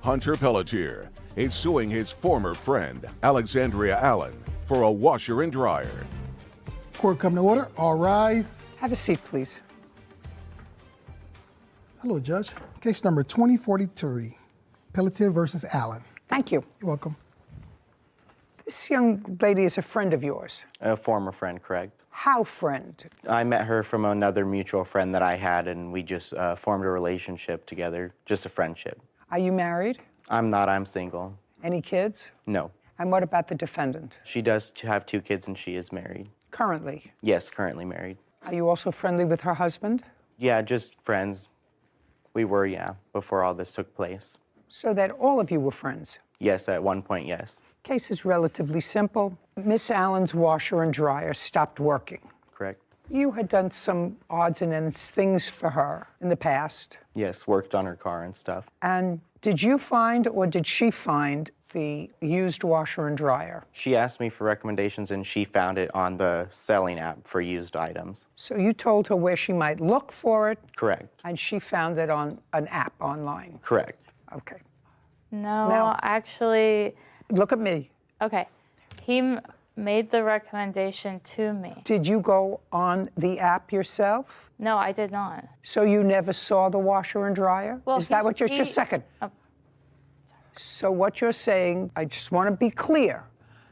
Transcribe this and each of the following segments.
Hunter Pelletier is suing his former friend, Alexandria Allen, for a washer and dryer. Court come to order. All rise. Have a seat, please. Hello, Judge. Case number 2043, Pelletier versus Allen. Thank you. You're welcome. This young lady is a friend of yours. A former friend, correct. How friend? I met her from another mutual friend that I had, and we just formed a relationship together, just a friendship. Are you married? I'm not, I'm single. Any kids? No. And what about the defendant? She does have 2 kids, and she is married. Currently? Yes, currently married. Are you also friendly with her husband? Yeah, just friends. We were, yeah, before all this took place. So that all of you were friends? Yes, at one point, yes. Case is relatively simple. Miss Allen's washer and dryer stopped working. Correct. You had done some odds and ends things for her in the past. Yes, worked on her car and stuff. And did you find or did she find the used washer and dryer? She asked me for recommendations, and she found it on the selling app for used items. So you told her where she might look for it? Correct. And she found it on an app online? Correct. Okay. No, Now- actually, Look at me. okay. He made the recommendation to me. Did you go on the app yourself? No, I did not. So you never saw the washer and dryer? Well, Is that he- what you're, he- just a second. Oh. So what you're saying, I just want to be clear.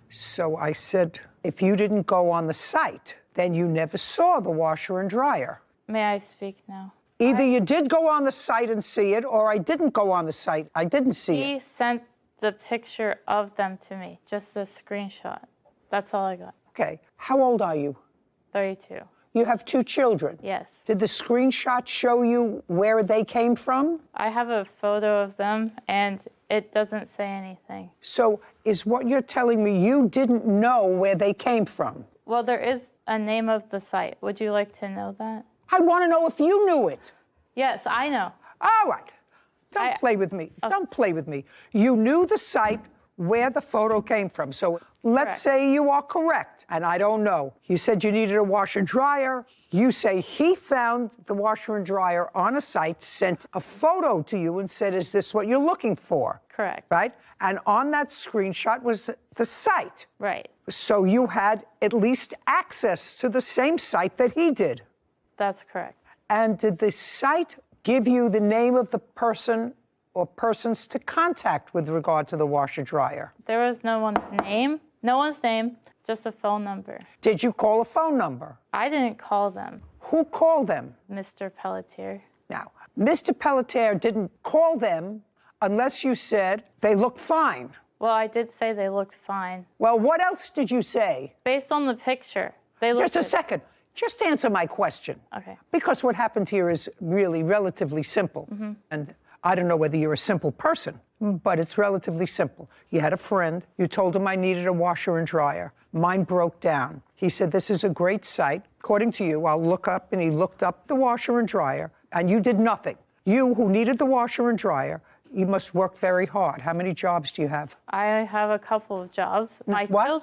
So I said, if you didn't go on the site, then you never saw the washer and dryer. May I speak now? Either you did go on the site and see it, or I didn't go on the site. I didn't see it. He sent the picture of them to me, just a screenshot. That's all I got. Okay. How old are you? 32. You have 2 children. Yes. Did the screenshot show you where they came from? I have a photo of them, and it doesn't say anything. So is what you're telling me you didn't know where they came from? Well, there is a name of the site. Would you like to know that? I want to know if you knew it. Yes, I know. All right. Don't play with me. Don't play with me. You knew the site where the photo came from. So let's Correct. say you are correct, and I don't know. You said you needed a washer and dryer. You say he found the washer and dryer on a site, sent a photo to you and said, is this what you're looking for? Correct. Right? And on that screenshot was the site. Right. So you had at least access to the same site that he did. That's correct. And did the site give you the name of the person or persons to contact with regard to the washer dryer? There was no one's name, just a phone number. Did you call a phone number? I didn't call them, Who called them? Mr. Pelletier. Now, Mr. Pelletier didn't call them unless you said they looked fine. Well, I did say they looked fine. Well, what else did you say? Based on the picture, they looked Just a second. Just answer my question. Okay. Because what happened here is really relatively simple. And I don't know whether you're a simple person, but it's relatively simple. You had a friend. You told him I needed a washer and dryer. Mine broke down. He said, this is a great site. According to you, I'll look up, and he looked up the washer and dryer, and you did nothing. You, who needed the washer and dryer, you must work very hard. How many jobs do you have? I have a couple of jobs. My What?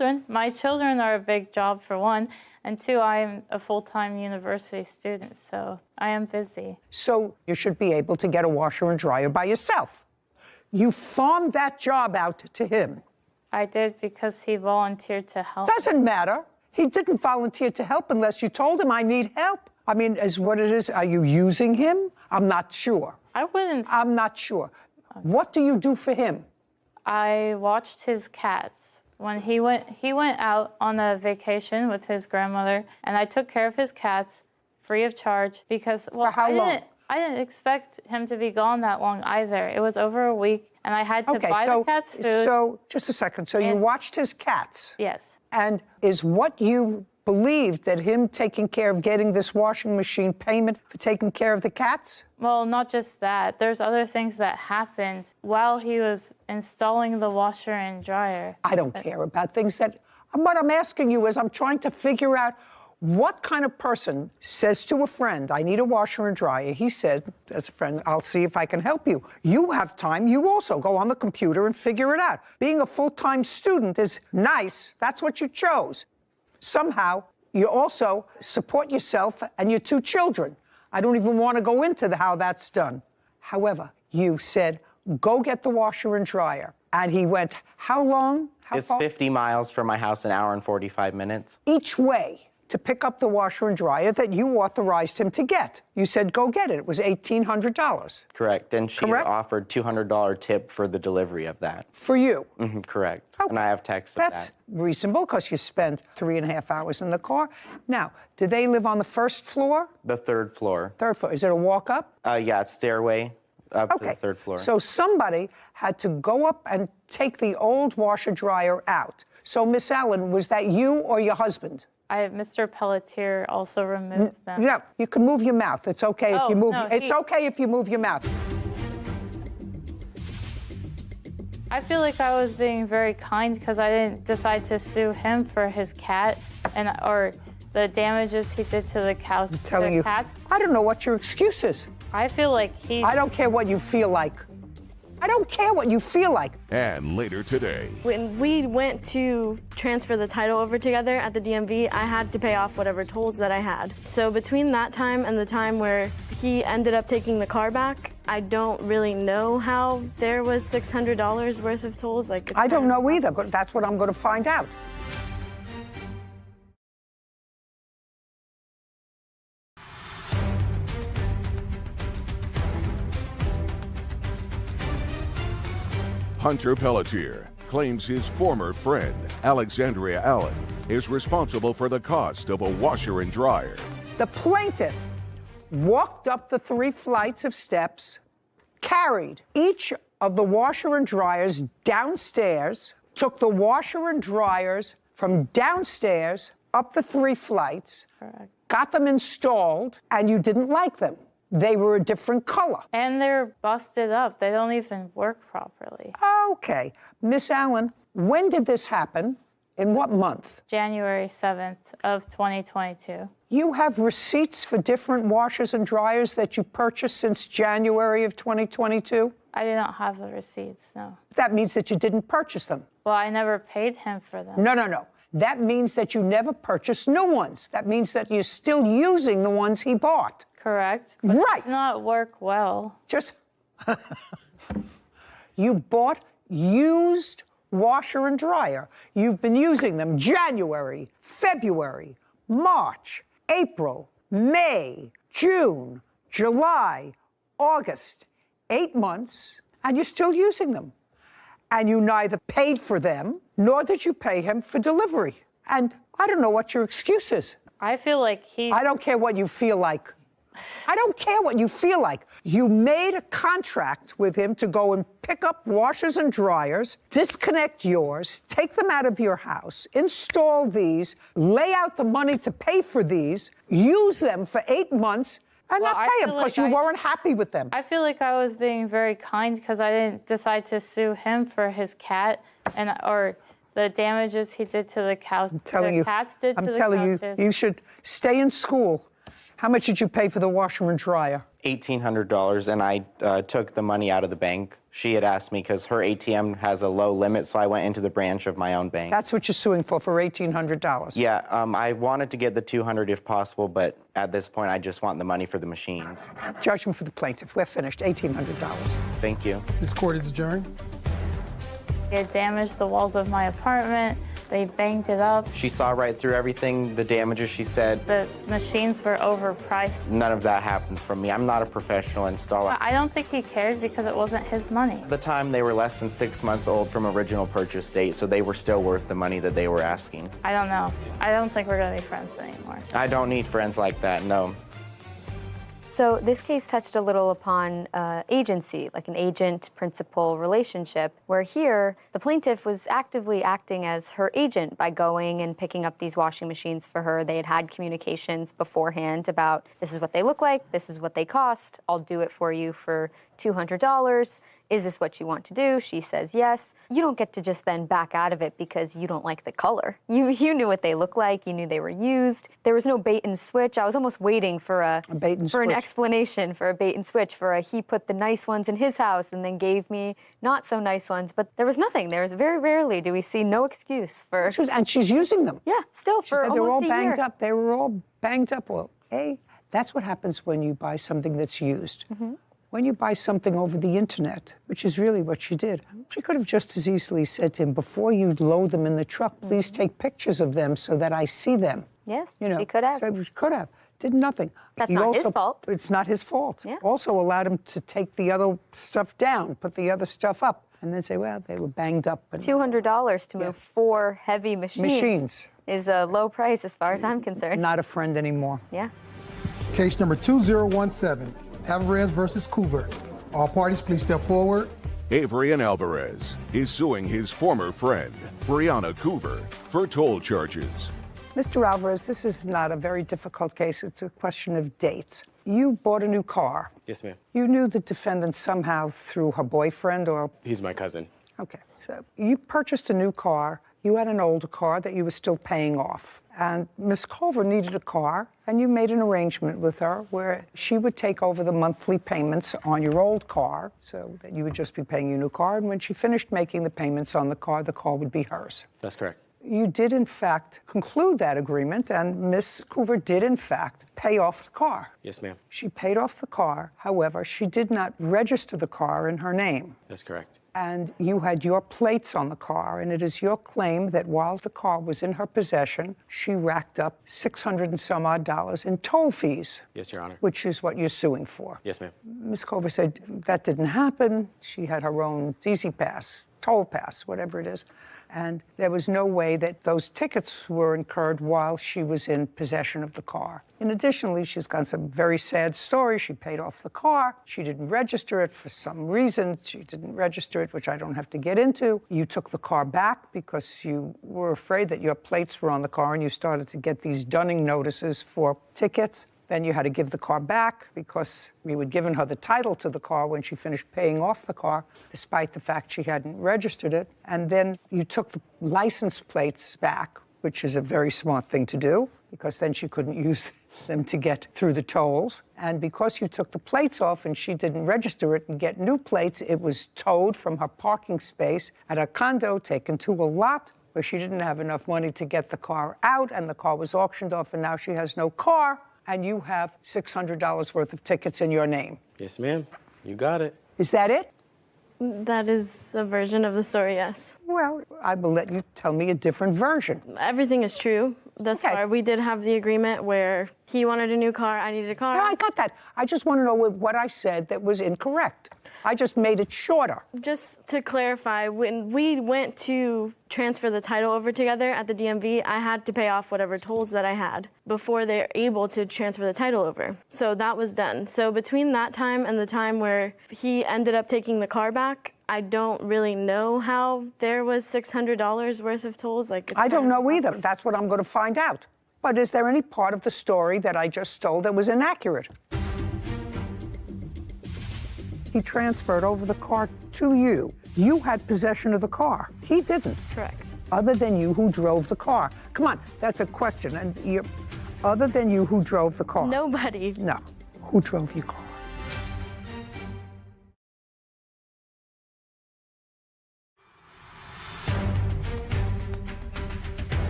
children are a big job for one, and 2, I'm a full-time university student, so I am busy. So you should be able to get a washer and dryer by yourself. You farmed that job out to him. I did because he volunteered to help. Doesn't matter. He didn't volunteer to help unless you told him, I need help. I mean, as what it is, are you using him? I'm not sure. I wouldn't. I'm not sure. What do you do for him? I watched his cats. When he went out on a vacation with his grandmother, and I took care of his cats free of charge because, well, For how long? I didn't expect him to be gone that long either. It was over a week, and I had to buy the cats food. So, just a second. So you watched his cats. Yes. And is what you believed that him taking care of getting this washing machine payment for taking care of the cats? Well, not just that. There's other things that happened while he was installing the washer and dryer. I don't care about things that... What I'm asking you is I'm trying to figure out what kind of person says to a friend, I need a washer and dryer. He says, as a friend, I'll see if I can help you. You have time. You also go on the computer and figure it out. Being a full-time student is nice. That's what you chose. Somehow, you also support yourself and your 2 children. I don't even want to go into how that's done. However, you said, go get the washer and dryer. And he went, how long? How It's far? 50 miles from my house, an hour and 45 minutes. Each way to pick up the washer and dryer that you authorized him to get. You said, go get it. It was $1,800. Correct. And she Correct? offered $200 tip for the delivery of that. For you. Correct. Okay. And I have texts of That's that. reasonable because you spent 3.5 hours in the car. Now, do they live on the first floor? The third floor. Third floor. Is it a walk up? Yeah, it's stairway up to the third floor. So somebody had to go up and take the old washer dryer out. So, Miss Allen, was that you or your husband? Mr. Pelletier also removed them. No, you can move your mouth. It's okay if Oh, you move. no, It's okay if you move your mouth. I feel like I was being very kind because I didn't decide to sue him for his cat or the damages he did to the cows. Telling you, cats. I don't know what your excuse is. I feel like I don't care what you feel like. I don't care what you feel like. And later today, When we went to transfer the title over together at the DMV, I had to pay off whatever tolls that I had. So between that time and the time where he ended up taking the car back, I don't really know how there was $600 worth of tolls. I don't know either, but that's what I'm going to find out. Hunter Pelletier claims his former friend, Alexandria Allen, is responsible for the cost of a washer and dryer. The plaintiff walked up the 3 flights of steps, carried each of the washer and dryers downstairs, took the washer and dryers from downstairs up the 3 flights, got them installed, and you didn't like them. They were a different color. And they're busted up. They don't even work properly. Okay. Miss Allen, when did this happen? In what month? January 7th of 2022. You have receipts for different washers and dryers that you purchased since January of 2022? I do not have the receipts, no. That means that you didn't purchase them. Well, I never paid him for them. No. That means that you never purchased new ones. That means that you're still using the ones he bought. Correct. But Right. It did not work well. Just, you bought used washer and dryer. You've been using them January, February, March, April, May, June, July, August, 8 months, and you're still using them. And you neither paid for them, nor did you pay him for delivery. And I don't know what your excuse is. I feel like I don't care what you feel like. I don't care what you feel like. You made a contract with him to go and pick up washers and dryers, disconnect yours, take them out of your house, install these, lay out the money to pay for these, use them for 8 months, and Well, not I pay them feel because like you weren't happy with them. I feel like I was being very kind because I didn't decide to sue him for his cat or the damages he did to the cows. I'm telling you, Cats did to I'm the telling you, couches. you should stay in school. How much did you pay for the washer and dryer? $1,800, and I took the money out of the bank. She had asked me because her ATM has a low limit, so I went into the branch of my own bank. That's what you're suing for $1,800. Yeah, I wanted to get the $200 if possible, but at this point, I just want the money for the machines. Judgment for the plaintiff. We're finished. $1,800. Thank you. This court is adjourned. It damaged the walls of my apartment. They banged it up. She saw right through everything, the damages, she said. The machines were overpriced. None of that happened from me. I'm not a professional installer. I don't think he cared because it wasn't his money. At the time, they were less than 6 months old from original purchase date, so they were still worth the money that they were asking. I don't know. I don't think we're going to be friends anymore. I don't need friends like that, no. So this case touched a little upon agency, like an agent-principal relationship, where here the plaintiff was actively acting as her agent by going and picking up these washing machines for her. They had had communications beforehand about this is what they look like, this is what they cost, I'll do it for you for $200. Is this what you want to do? She says yes. You don't get to just then back out of it because you don't like the color. You knew what they look like. You knew they were used. There was no bait and switch. I was almost waiting for A bait and an switch. explanation, for a bait and switch, for a he put the nice ones in his house and then gave me not so nice ones. But there was nothing. There was very rarely do we see no excuse for. And she's using them. Yeah, still She for said they were all almost a banged year. up. They were all banged up. Well, hey, that's what happens when you buy something that's used. when you buy something over the internet, which is really what she did, she could have just as easily said to him, before you load them in the truck, please take pictures of them so that I see them. Yes, You know, she could have. So she could have. Did nothing. That's He not his also- fault. It's not his fault. Yeah. Also allowed him to take the other stuff down, put the other stuff up, and then say, well, they were banged up. And $200 to move 4 heavy machines is a low price as far as I'm concerned. not a friend anymore. Yeah. Case number 2017, Alvarez versus Coover. All parties, please step forward. Avery and Alvarez is suing his former friend, Brianna Coover, for toll charges. Mr. Alvarez, this is not a very difficult case. It's a question of dates. You bought a new car. Yes, ma'am. You knew the defendant somehow through her boyfriend or... He's my cousin. Okay, so you purchased a new car. You had an older car that you were still paying off. And Miss Culver needed a car, and you made an arrangement with her where she would take over the monthly payments on your old car so that you would just be paying your new car. And when she finished making the payments on the car would be hers. That's correct. You did, in fact, conclude that agreement, and Miss Coover did, in fact, pay off the car. Yes, ma'am. She paid off the car. However, she did not register the car in her name. That's correct. And you had your plates on the car, and it is your claim that while the car was in her possession, she racked up $600 and some odd in toll fees. Yes, Your Honor. Which is what you're suing for. Yes, ma'am. Ms. Culver said that didn't happen. She had her own Easy Pass, toll pass, whatever it is. And there was no way that those tickets were incurred while she was in possession of the car. And additionally, she's got some very sad stories. She paid off the car. She didn't register it for some reason. She didn't register it, which I don't have to get into. You took the car back because you were afraid that your plates were on the car, and you started to get these dunning notices for tickets. Then you had to give the car back because you had given her the title to the car when she finished paying off the car, despite the fact she hadn't registered it. And then you took the license plates back, which is a very smart thing to do, because then she couldn't use them to get through the tolls. And because you took the plates off and she didn't register it and get new plates, it was towed from her parking space at her condo, taken to a lot where she didn't have enough money to get the car out, and the car was auctioned off, and now she has no car. And you have $600 worth of tickets in your name. Yes, ma'am. You got it. Is that it? That is a version of the story, yes. Well, I will let you tell me a different version. Everything is true thus Okay. far. We did have the agreement where he wanted a new car, I needed a car. No, I got that. I just want to know what I said that was incorrect. I just made it shorter. Just to clarify, when we went to transfer the title over together at the DMV, I had to pay off whatever tolls that I had before they're able to transfer the title over. So that was done. So between that time and the time where he ended up taking the car back, I don't really know how there was $600 worth of tolls. I don't know either. That's what I'm going to find out. But is there any part of the story that I just told that was inaccurate? He transferred over the car to you. You had possession of the car. He didn't. Correct. Other than you, who drove the car? Come on, that's a question. And other than you, who drove the car? Nobody. No. Who drove your car?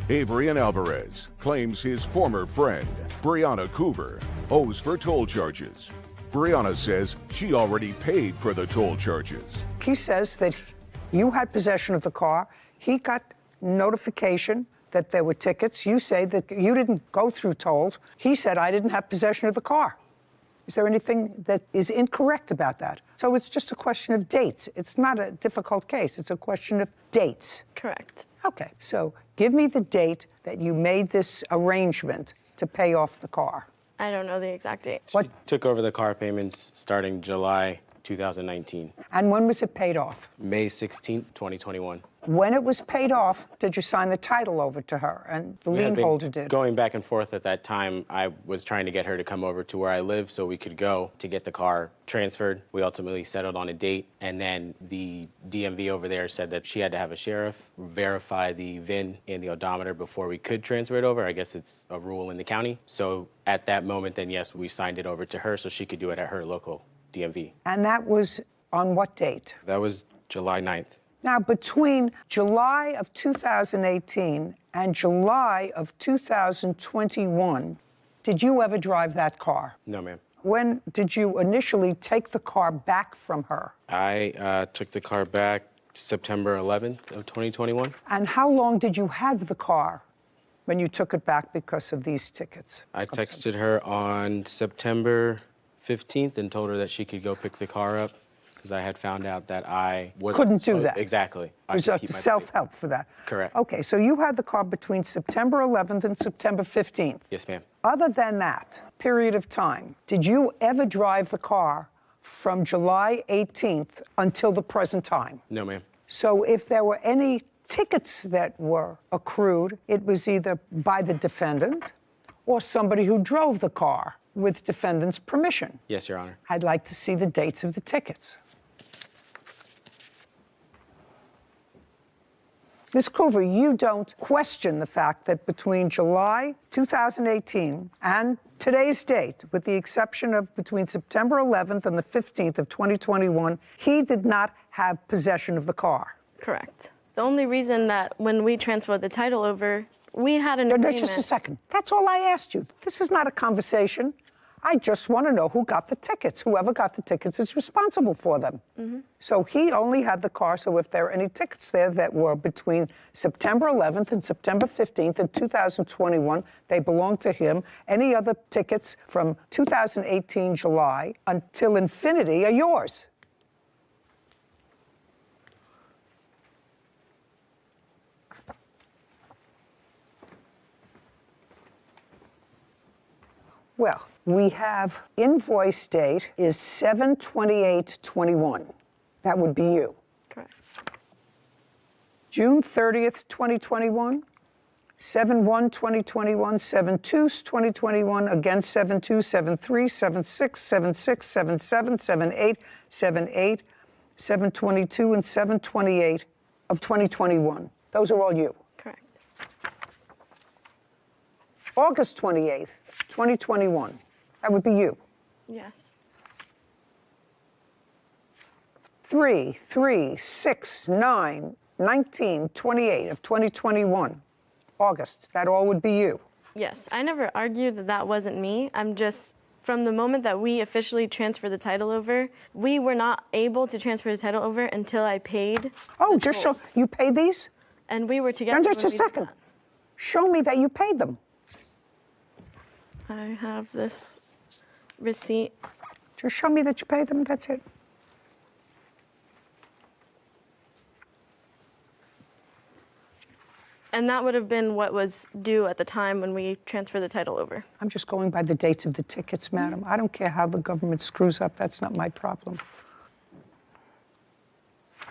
Avery and Alvarez claims his former friend, Brianna Coover, owes for toll charges. Brianna says she already paid for the toll charges. He says that you had possession of the car. He got notification that there were tickets. You say that you didn't go through tolls. He said, I didn't have possession of the car. Is there anything that is incorrect about that? So it's just a question of dates. It's not a difficult case. It's a question of dates. Correct. Okay, so give me the date that you made this arrangement to pay off the car. I don't know the exact date. She took over the car payments starting July 2019. And when was it paid off? May 16th, 2021. When it was paid off, did you sign the title over to her and the We had lien been holder did? Going back and forth at that time. I was trying to get her to come over to where I live so we could go to get the car transferred. We ultimately settled on a date, and then the DMV over there said that she had to have a sheriff verify the VIN and the odometer before we could transfer it over. I guess it's a rule in the county. So at that moment, then yes, we signed it over to her so she could do it at her local DMV. And that was on what date? That was July 9th. Now, between July of 2018 and July of 2021, Did you ever drive that car? No, ma'am. When did you initially take the car back from her? I took the car back September 11th of 2021. And how long did you have the car when you took it back because of these tickets? I texted her on September 15th and told her that she could go pick the car up because I had found out that I Couldn't do that. Exactly. It was self-help for that. Correct. Okay, so you had the car between September 11th and September 15th. Yes, ma'am. Other than that period of time, did you ever drive the car from July 18th until the present time? No, ma'am. So if there were any tickets that were accrued, it was either by the defendant or somebody who drove the car with defendant's permission. Yes, Your Honor. I'd like to see the dates of the tickets. Ms. Coover, you don't question the fact that between July 2018 and today's date, with the exception of between September 11th and the 15th of 2021, he did not have possession of the car. Correct. The only reason that when we transferred the title over, we had an agreement. Just a second. That's all I asked you. This is not a conversation. I just want to know who got the tickets. Whoever got the tickets is responsible for them. So he only had the car, so if there are any tickets there that were between September 11th and September 15th of 2021, they belong to him. Any other tickets from 2018 July until infinity are yours. Well, we have invoice date is 7/28/21. That would be you. Correct. June 30th, 2021, 7/1/2021, 7/2/2021, again 7/2, 7/3, 7/6, 7/6, 7/7, 7/8, 7/8, 7/22, and 7/28 of 2021. Those are all you. Correct. August 28th, 2021. That would be you. Yes. 3, 3, 6, 9, 19, 28 of 2021. August. That all would be you. Yes. I never argued that that wasn't me. I'm just, from the moment that we officially transferred the title over, we were not able to transfer the title over until I paid. Oh, just show. You paid these? And we were together. Now, just when a we did second. that. Show me that you paid them. I have this receipt. Just show me that you paid them. That's it. And that would have been what was due at the time when we transferred the title over. I'm just going by the dates of the tickets, madam. I don't care how the government screws up. That's not my problem.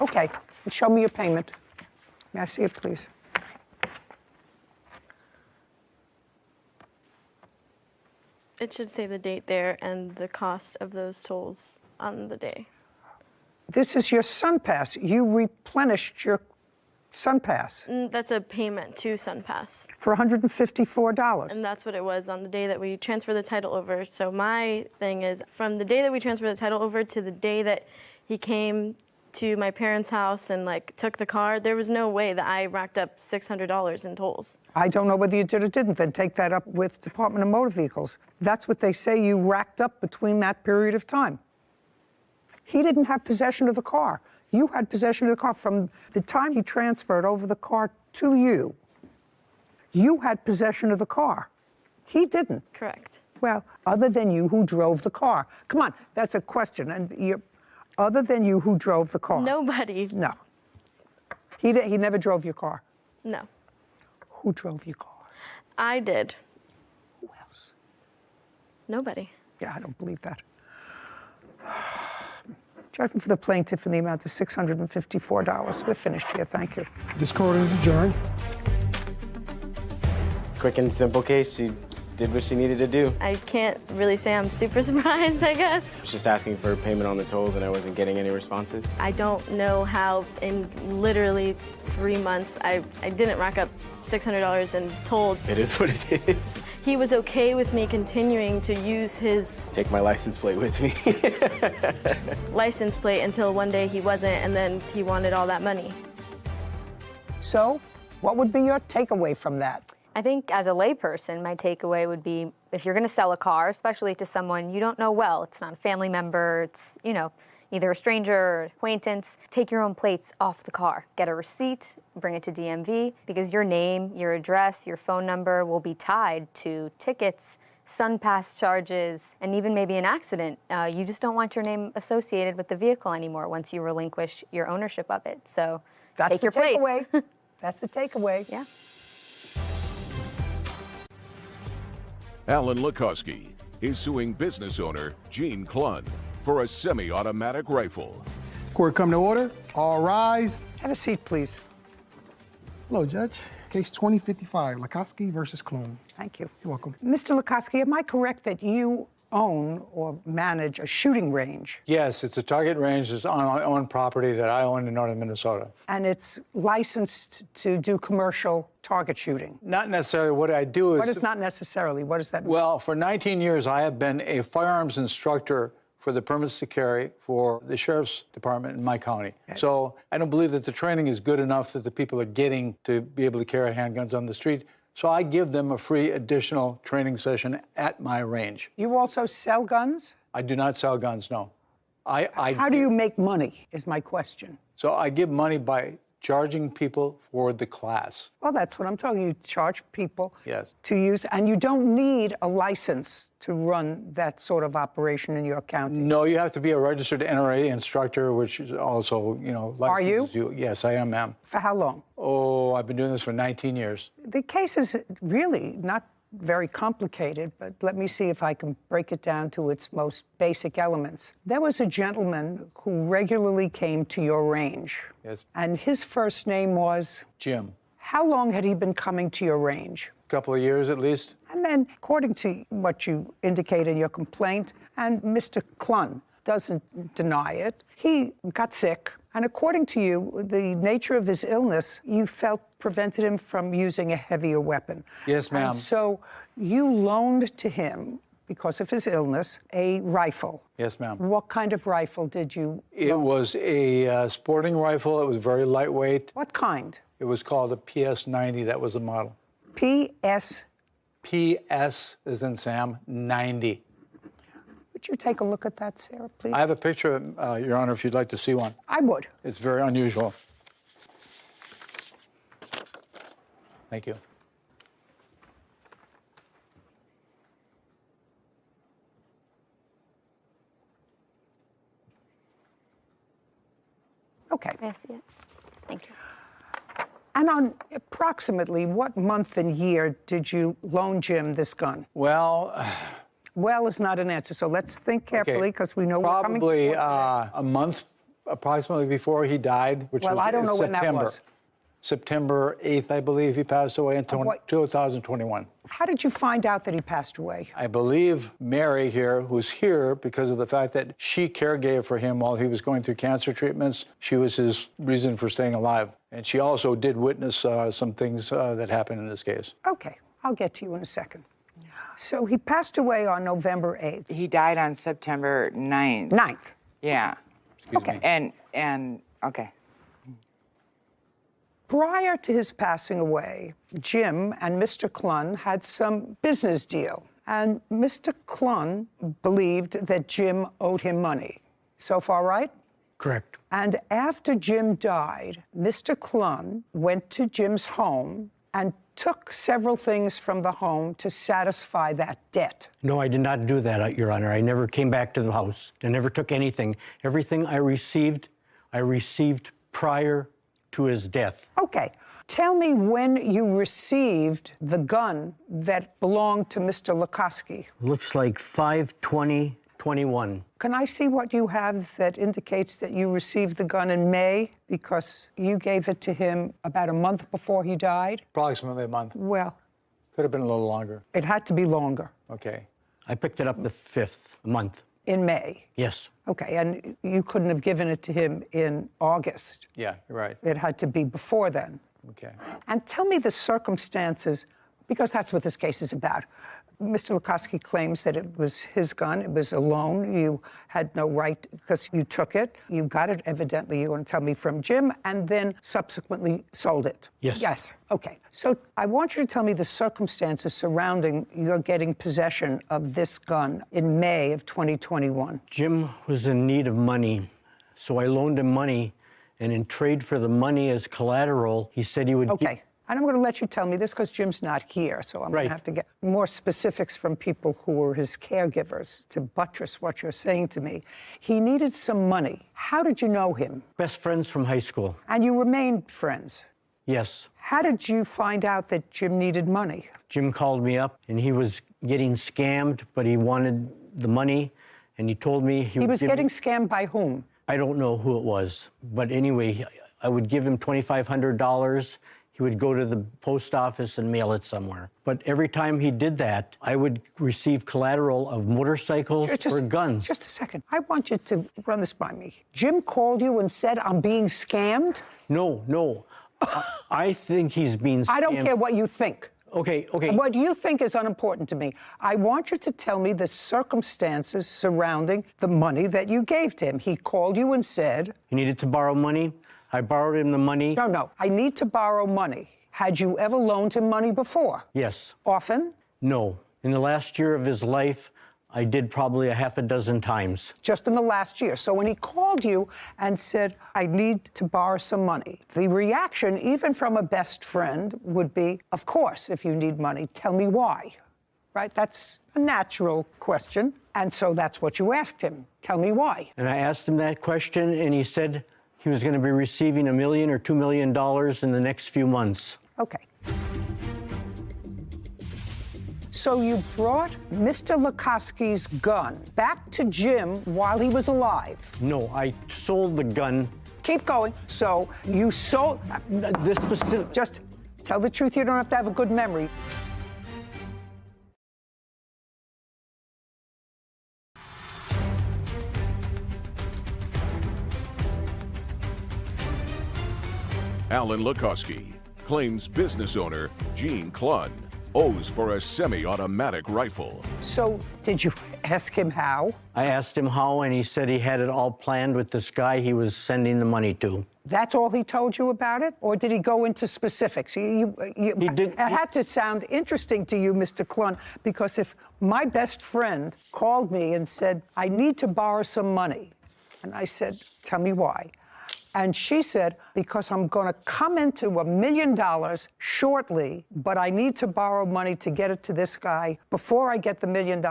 Okay, show me your payment. May I see it, please? It should say the date there and the cost of those tolls on the day. This is your SunPass. You replenished your SunPass That's a payment to SunPass. for $154. And that's what it was on the day that we transferred the title over. So my thing is, from the day that we transferred the title over to the day that he came to my parents' house and took the car, there was no way that I racked up $600 in tolls. I don't know whether you did or didn't. Then take that up with Department of Motor Vehicles. That's what they say you racked up between that period of time. He didn't have possession of the car. You had possession of the car from the time he transferred over the car to you. You had possession of the car. He didn't. Correct. Well, other than you, who drove the car? Come on, that's a question. And other than you, who drove the car? Nobody. No. He never drove your car. No. Who drove your car? I did. Who else? Nobody. Yeah, I don't believe that. Judgment for the plaintiff in the amount of $654. We're finished here. Thank you. This court is adjourned. Quick and simple case. She did what she needed to do. I can't really say I'm super surprised, I guess. I was just asking for payment on the tolls and I wasn't getting any responses. I don't know how in literally 3 months I didn't rack up $600 in tolls. It is what it is. He was okay with me continuing to use his Take my license plate with me. license plate until one day he wasn't, and then he wanted all that money. So, what would be your takeaway from that? I think as a layperson, my takeaway would be if you're going to sell a car, especially to someone you don't know well, it's not a family member, it's, either a stranger or acquaintance, take your own plates off the car. Get a receipt, bring it to DMV, because your name, your address, your phone number will be tied to tickets, SunPass charges, and even maybe an accident. You just don't want your name associated with the vehicle anymore once you relinquish your ownership of it. So That's take your the plates. takeaway. That's the takeaway. Yeah. Alan Lukoski is suing business owner Gene Clunn for a semi-automatic rifle. Court come to order. All rise. Have a seat, please. Hello, Judge. Case 2055, Lukoski versus Clunn. Thank you. You're welcome. Mr. Lukoski, am I correct that you own or manage a shooting range? Yes, it's a target range. It's on my own property that I own in northern Minnesota. And it's licensed to do commercial target shooting? Not necessarily. What I do is... What is not necessarily? What does that mean? Well, for 19 years, I have been a firearms instructor for the permits to carry for the sheriff's department in my county. Okay. So I don't believe that the training is good enough that the people are getting to be able to carry handguns on the street. So I give them a free additional training session at my range. You also sell guns? I do not sell guns, no. How do you make money, is my question. So I give money by charging people for the class. Well, that's what I'm talking. You charge people Yes. to use, and you don't need a license to run that sort of operation in your county. No, you have to be a registered NRA instructor, which is also, Are you? Yes, I am, ma'am. For how long? Oh, I've been doing this for 19 years. The case is really not very complicated, but let me see if I can break it down to its most basic elements. There was a gentleman who regularly came to your range. Yes. And his first name was? Jim. How long had he been coming to your range? A couple of years at least. And then, according to what you indicate in your complaint, and Mr. Clunn doesn't deny it, he got sick. And according to you, the nature of his illness, you felt prevented him from using a heavier weapon. Yes, ma'am. And so you loaned to him, because of his illness, a rifle. Yes, ma'am. What kind of rifle did you It loan? was a sporting rifle. It was very lightweight. What kind? It was called a PS-90. That was the model. PS? PS as in Sam, 90. Would you take a look at that, Sarah, please? I have a picture of it, Your Honor, if you'd like to see one. I would. It's very unusual. Thank you. Okay. May I see it? Thank you. And on approximately what month and year did you loan Jim this gun? Well, Well is not an answer, so let's think carefully, because we know we're coming to probably court today. a month approximately before he died, which Well, was I don't know when that September. was. September 8th, I believe, he passed away in what- 2021. How did you find out that he passed away? I believe Mary here, who's here because of the fact that she caregave for him while he was going through cancer treatments. She was his reason for staying alive. And she also did witness some things that happened in this case. Okay, I'll get to you in a second. So he passed away on November 8th. He died on September 9th. 9th. Yeah. Okay. And okay. Prior to his passing away, Jim and Mr. Clunn had some business deal. And Mr. Clunn believed that Jim owed him money. So far, right? Correct. And after Jim died, Mr. Clunn went to Jim's home and took several things from the home to satisfy that debt. No, I did not do that, Your Honor. I never came back to the house. I never took anything. Everything I received prior to his death. Okay. Tell me when you received the gun that belonged to Mr. Lukoski. Looks like 5/20/21. Can I see what you have that indicates that you received the gun in May? Because you gave it to him about a month before he died? Approximately a month. Well, Could have been a little longer. it had to be longer. Okay. I picked it up the 5th month. In May. Yes. Okay, and you couldn't have given it to him in August. Yeah, you're right. It had to be before then. Okay. And tell me the circumstances, because that's what this case is about. Mr. Lukoski claims that it was his gun. It was a loan. You had no right because you took it. You got it, evidently, you want to tell me, from Jim, and then subsequently sold it. Yes. Yes. Okay. So I want you to tell me the circumstances surrounding your getting possession of this gun in May of 2021. Jim was in need of money, so I loaned him money, and in trade for the money as collateral, he said he would... Okay. And I'm going to let you tell me this because Jim's not here, so I'm going to have to get more specifics from people who were his caregivers to buttress what you're saying to me. He needed some money. How did you know him? Best friends from high school. And you remained friends? Yes. How did you find out that Jim needed money? Jim called me up, and he was getting scammed, but he wanted the money, and he told me he was getting scammed by whom? I don't know who it was, but anyway, I would give him $2,500. He would go to the post office and mail it somewhere. But every time he did that, I would receive collateral of motorcycles or guns. Just a second. I want you to run this by me. Jim called you and said, I'm being scammed? No. I think he's being scammed. I don't care what you think. Okay. What you think is unimportant to me. I want you to tell me the circumstances surrounding the money that you gave to him. He called you and said... He needed to borrow money. I borrowed him the money. No. I need to borrow money. Had you ever loaned him money before? Yes. Often? No. In the last year of his life, I did probably a half a dozen times. Just in the last year. So when he called you and said, I need to borrow some money, the reaction, even from a best friend, would be, of course, if you need money, tell me why. Right? That's a natural question. And so that's what you asked him. Tell me why. And I asked him that question, and he said he was going to be receiving $1 million or $2 million in the next few months. Okay. So you brought Mr. Lukoski's gun back to Jim while he was alive? No, I sold the gun. Keep going. So you sold... This specific... Just tell the truth. You don't have to have a good memory. Alan Lukoski claims business owner Gene Clunn owes for a semi-automatic rifle. So did you ask him how? I asked him how, and he said he had it all planned with this guy he was sending the money to. That's all he told you about it? Or did he go into specifics? He did. It had to sound interesting to you, Mr. Clunn, because if my best friend called me and said, I need to borrow some money, and I said, tell me why. And she said, because I'm going to come into $1 million shortly, but I need to borrow money to get it to this guy before I get the $1 million.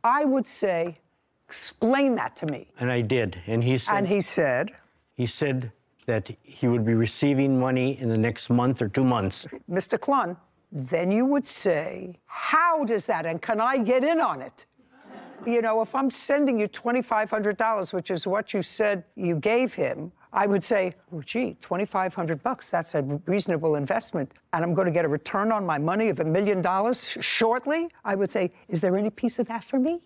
I would say, explain that to me. And I did. And he said... And he said... He said that he would be receiving money in the next month or 2 months. Mr. Clunn, then you would say, how does that, and can I get in on it? You know, if I'm sending you $2,500, which is what you said you gave him, I would say, oh, gee, $2,500, that's a reasonable investment, and I'm going to get a return on my money of $1 million shortly. I would say, is there any piece of that for me?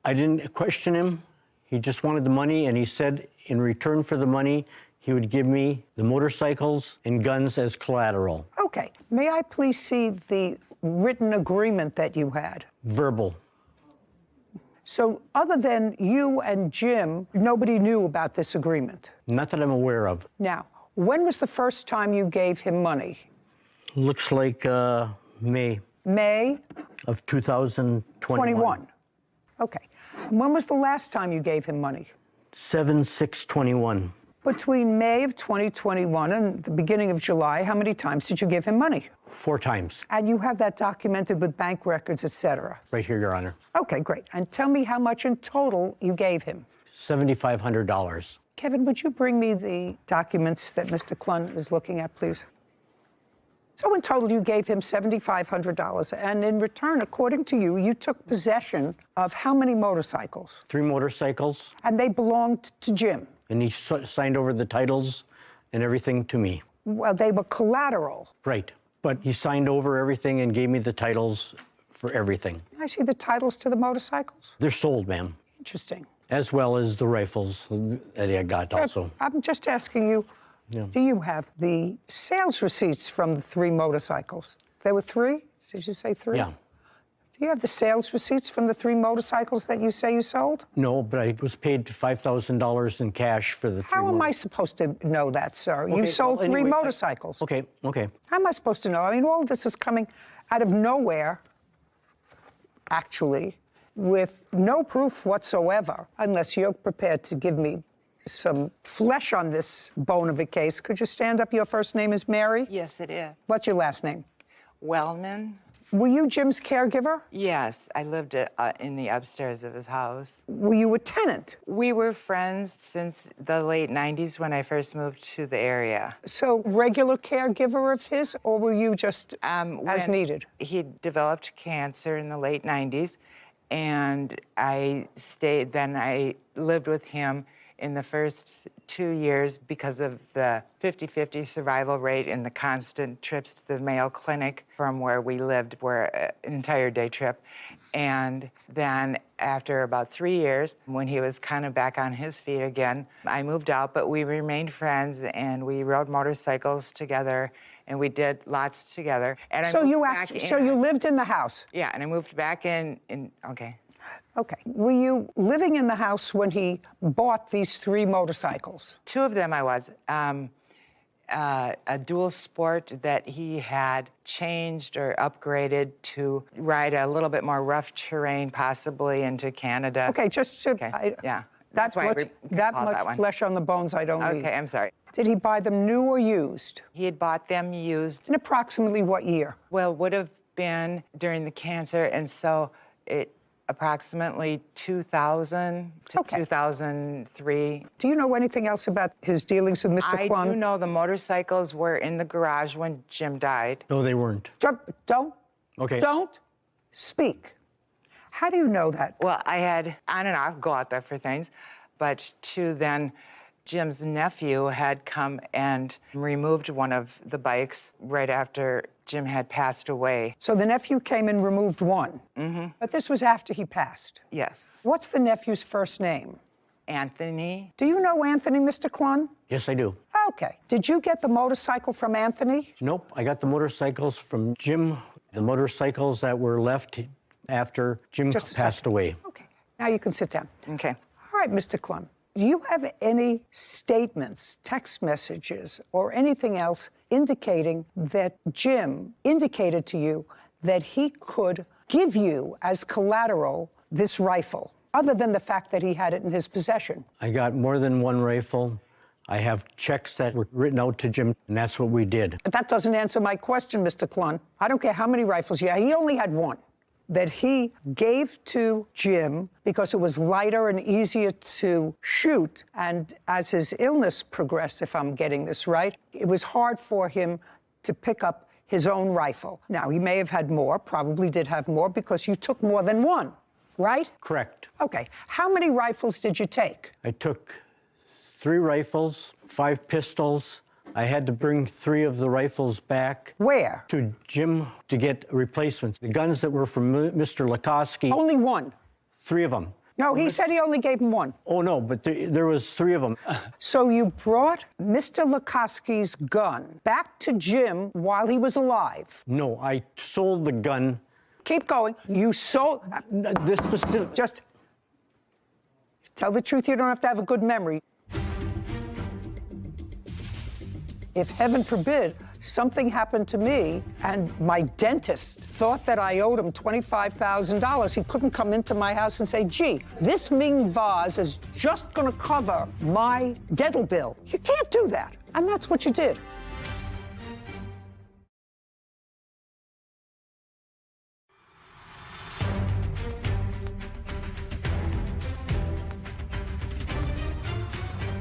I didn't question him. He just wanted the money, and he said in return for the money, he would give me the motorcycles and guns as collateral. Okay. May I please see the written agreement that you had? Verbal. So other than you and Jim, nobody knew about this agreement? Not that I'm aware of. Now, when was the first time you gave him money? Looks like May. May? Of 2021. Okay. When was the last time you gave him money? 7/6/21. Between May of 2021 and the beginning of July, how many times did you give him money? 4 times. And you have that documented with bank records, et cetera? Right here, Your Honor. Okay, great. And tell me how much in total you gave him. $7,500. Kevin, would you bring me the documents that Mr. Clunn is looking at, please? So in total, you gave him $7,500. And in return, according to you, you took possession of how many motorcycles? 3 motorcycles. And they belonged to Jim? And he signed over the titles and everything to me. Well, they were collateral. Right. But he signed over everything and gave me the titles for everything. I see the titles to the motorcycles. They're sold, ma'am. Interesting. As well as the rifles that I got also. I'm just asking you, do you have the sales receipts from the 3 motorcycles? There were 3? Did you say 3? Yeah. Do you have the sales receipts from the 3 motorcycles that you say you sold? No, but I was paid $5,000 in cash for the 3 How am I supposed to know that, sir? You sold 3 motorcycles. Okay. How am I supposed to know? I mean, all of this is coming out of nowhere, actually, with no proof whatsoever, unless you're prepared to give me some flesh on this bone of a case. Could you stand up? Your first name is Mary? Yes, it is. What's your last name? Wellman? Were you Jim's caregiver? Yes, I lived in the upstairs of his house. Were you a tenant? We were friends since the late 90s when I first moved to the area. So, regular caregiver of his, or were you just as needed? He developed cancer in the late 90s, and I stayed, then I lived with him in the first 2 years because of the 50-50 survival rate and the constant trips to the Mayo Clinic from where we lived were an entire day trip. And then after about 3 years, when he was kind of back on his feet again, I moved out, but we remained friends and we rode motorcycles together and we did lots together. And so you lived in the house? Yeah, and I moved back in. Okay. Were you living in the house when he bought these 3 motorcycles? 2 of them I was. A dual sport that he had changed or upgraded to ride a little bit more rough terrain, possibly into Canada. Okay, just to... yeah. That's why that much flesh on the bones I don't need. Okay, I'm sorry. Did he buy them new or used? He had bought them used. In approximately what year? Well, would have been during the cancer, and so it approximately 2000 to 2003. Do you know anything else about his dealings with Mr. Klun? I do know the motorcycles were in the garage when Jim died. No, they weren't. Don't. Okay. Don't speak. How do you know that? Well, I had on and off go out there for things, but then Jim's nephew had come and removed one of the bikes right after Jim had passed away. So the nephew came and removed one? Mm-hmm. But this was after he passed? Yes. What's the nephew's first name? Anthony. Do you know Anthony, Mr. Klun? Yes, I do. Okay. Did you get the motorcycle from Anthony? Nope, I got the motorcycles from Jim, the motorcycles that were left after Jim passed away. Okay. Now you can sit down. Okay. All right, Mr. Klun. Do you have any statements, text messages, or anything else indicating that Jim indicated to you that he could give you as collateral this rifle, other than the fact that he had it in his possession? I got more than one rifle. I have checks that were written out to Jim, and that's what we did. But that doesn't answer my question, Mr. Klun. I don't care how many rifles you had. He only had one that he gave to Jim because it was lighter and easier to shoot. And as his illness progressed, if I'm getting this right, it was hard for him to pick up his own rifle. Now, he may have had more, probably did have more, because you took more than one, right? Correct. Okay. How many rifles did you take? I took 3 rifles, 5 pistols. I had to bring 3 of the rifles back. Where? To Jim to get replacements. The guns that were from Mr. Lukowski. Only one? 3 of them. No, he said he only gave him one. Oh, no, but there was 3 of them. So you brought Mr. Lukowski's gun back to Jim while he was alive? No, I sold the gun. Keep going. You sold... This specific... Just tell the truth. You don't have to have a good memory. If, heaven forbid, something happened to me and my dentist thought that I owed him $25,000, he couldn't come into my house and say, gee, this Ming vase is just going to cover my dental bill. You can't do that. And that's what you did.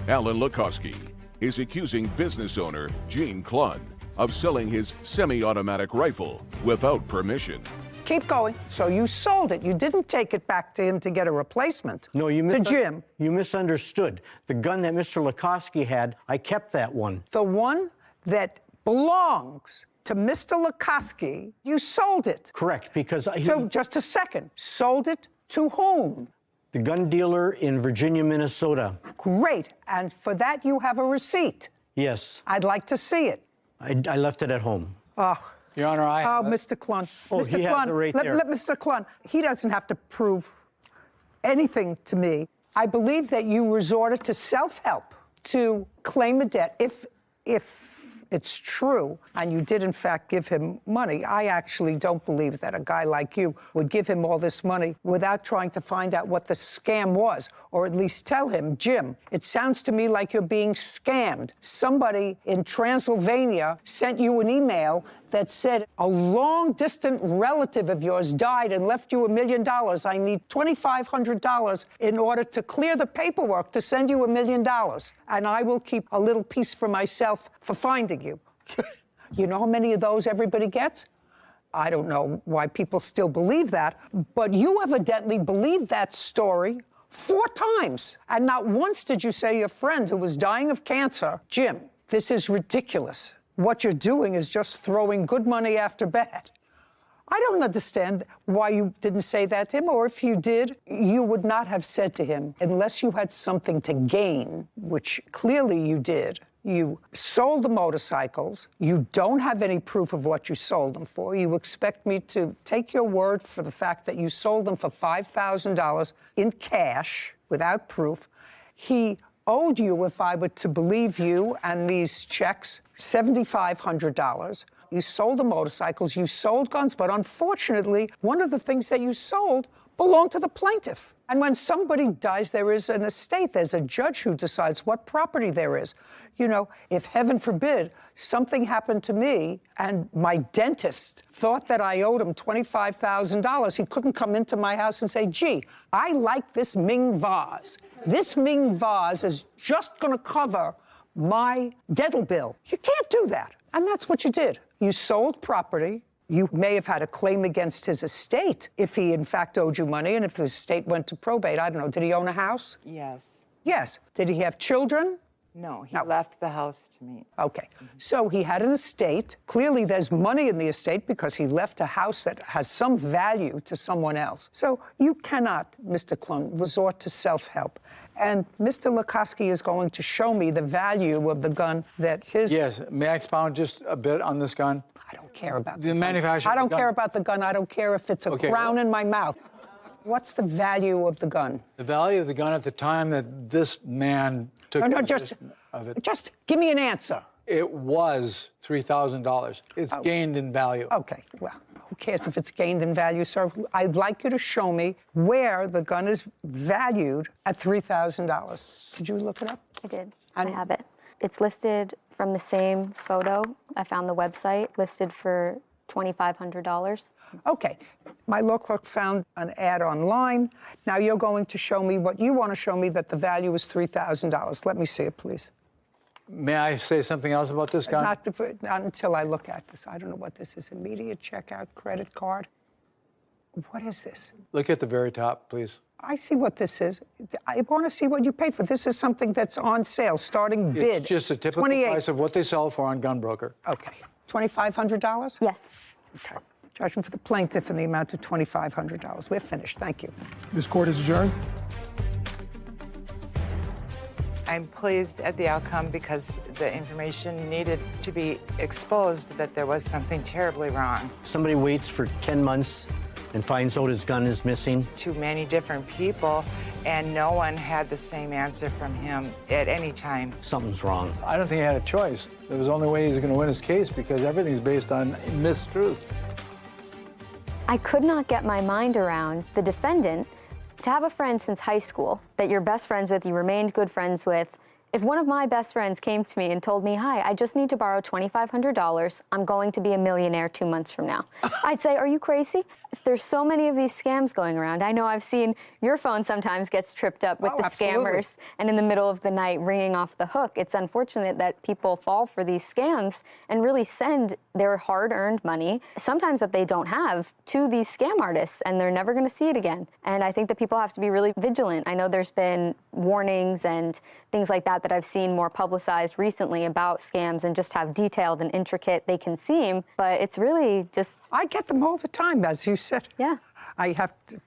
Alan Lukowski is accusing business owner Gene Klun of selling his semi-automatic rifle without permission. Keep going. So you sold it. You didn't take it back to him to get a replacement. No, to Jim. You misunderstood. The gun that Mr. Lukowski had, I kept that one. The one that belongs to Mr. Lukowski, you sold it. Correct, because... So, just a second. Sold it to whom? The gun dealer in Virginia, Minnesota. Great. And for that, you have a receipt. Yes. I'd like to see it. I left it at home. Oh, Your Honor, I have it. Mr. Klun. Oh, Mr. he has Klun, it right let there. Mr. Klun, he doesn't have to prove anything to me. I believe that you resorted to self-help to claim a debt. If it's true, and you did in fact give him money, I actually don't believe that a guy like you would give him all this money without trying to find out what the scam was, or at least tell him, Jim, it sounds to me like you're being scammed. Somebody in Transylvania sent you an email that said a long-distant relative of yours died and left you $1 million. I need $2,500 in order to clear the paperwork to send you $1 million. And I will keep a little piece for myself for finding you. You know how many of those everybody gets? I don't know why people still believe that, but you evidently believed that story 4 times. And not once did you say your friend who was dying of cancer, Jim, this is ridiculous. What you're doing is just throwing good money after bad. I don't understand why you didn't say that to him, or if you did, you would not have said to him, unless you had something to gain, which clearly you did. You sold the motorcycles. You don't have any proof of what you sold them for. You expect me to take your word for the fact that you sold them for $5,000 in cash without proof. He owed you, if I were to believe you and these checks, $7,500. You sold the motorcycles, you sold guns, but unfortunately, one of the things that you sold belonged to the plaintiff. And when somebody dies, there is an estate. There's a judge who decides what property there is. You know, if heaven forbid something happened to me and my dentist thought that I owed him $25,000, he couldn't come into my house and say, gee, I like this Ming vase. This Ming vase is just going to cover my dental bill. You can't do that. And that's what you did. You sold property. You may have had a claim against his estate if he, in fact, owed you money and if the estate went to probate. I don't know. Did he own a house? Yes. Yes. Did he have children? No, he left the house to me. Okay. So he had an estate. Clearly, there's money in the estate because he left a house that has some value to someone else. So you cannot, Mr. Klun, resort to self-help. And Mr. Lukoski is going to show me the value of the gun that his... Yes. May I expound just a bit on this gun? I don't care about the manufacturer. I don't care about the gun. I don't care if it's a crown in my mouth. What's the value of the gun? The value of the gun at the time that this man took possession of it. Just give me an answer. It was $3,000. It's gained in value. Okay, well, who cares if it's gained in value, sir? I'd like you to show me where the gun is valued at $3,000. Did you look it up? I did. I have it. It's listed from the same photo. I found the website listed for $2,500. Okay. My law clerk found an ad online. Now you're going to show me what you want to show me, that the value is $3,000. Let me see it, please. May I say something else about this gun? Not until I look at this. I don't know what this is. Immediate checkout credit card. What is this? Look at the very top, please. I see what this is. I want to see what you paid for. This is something that's on sale, starting bid. It's just a typical price of what they sell for on Gunbroker. Okay. $2,500? Yes. Okay. Judgment for the plaintiff in the amount of $2,500. We're finished. Thank you. This court is adjourned. I'm pleased at the outcome because the information needed to be exposed that there was something terribly wrong. Somebody waits for 10 months and finds out his gun is missing. To many different people, and no one had the same answer from him at any time. Something's wrong. I don't think he had a choice. There was the only way he was going to win his case because everything's based on mistruths. I could not get my mind around the defendant to have a friend since high school that you're best friends with, you remained good friends with. If one of my best friends came to me and told me, hi, I just need to borrow $2,500, I'm going to be a millionaire 2 months from now, I'd say, are you crazy? There's so many of these scams going around. I know I've seen your phone sometimes gets tripped up with the scammers and in the middle of the night ringing off the hook. It's unfortunate that people fall for these scams and really send their hard-earned money, sometimes that they don't have, to these scam artists, and they're never going to see it again. And I think that people have to be really vigilant. I know there's been warnings and things like that that I've seen more publicized recently about scams and just how detailed and intricate they can seem, but it's really just... I get them all the time, as you said. Yeah. I have to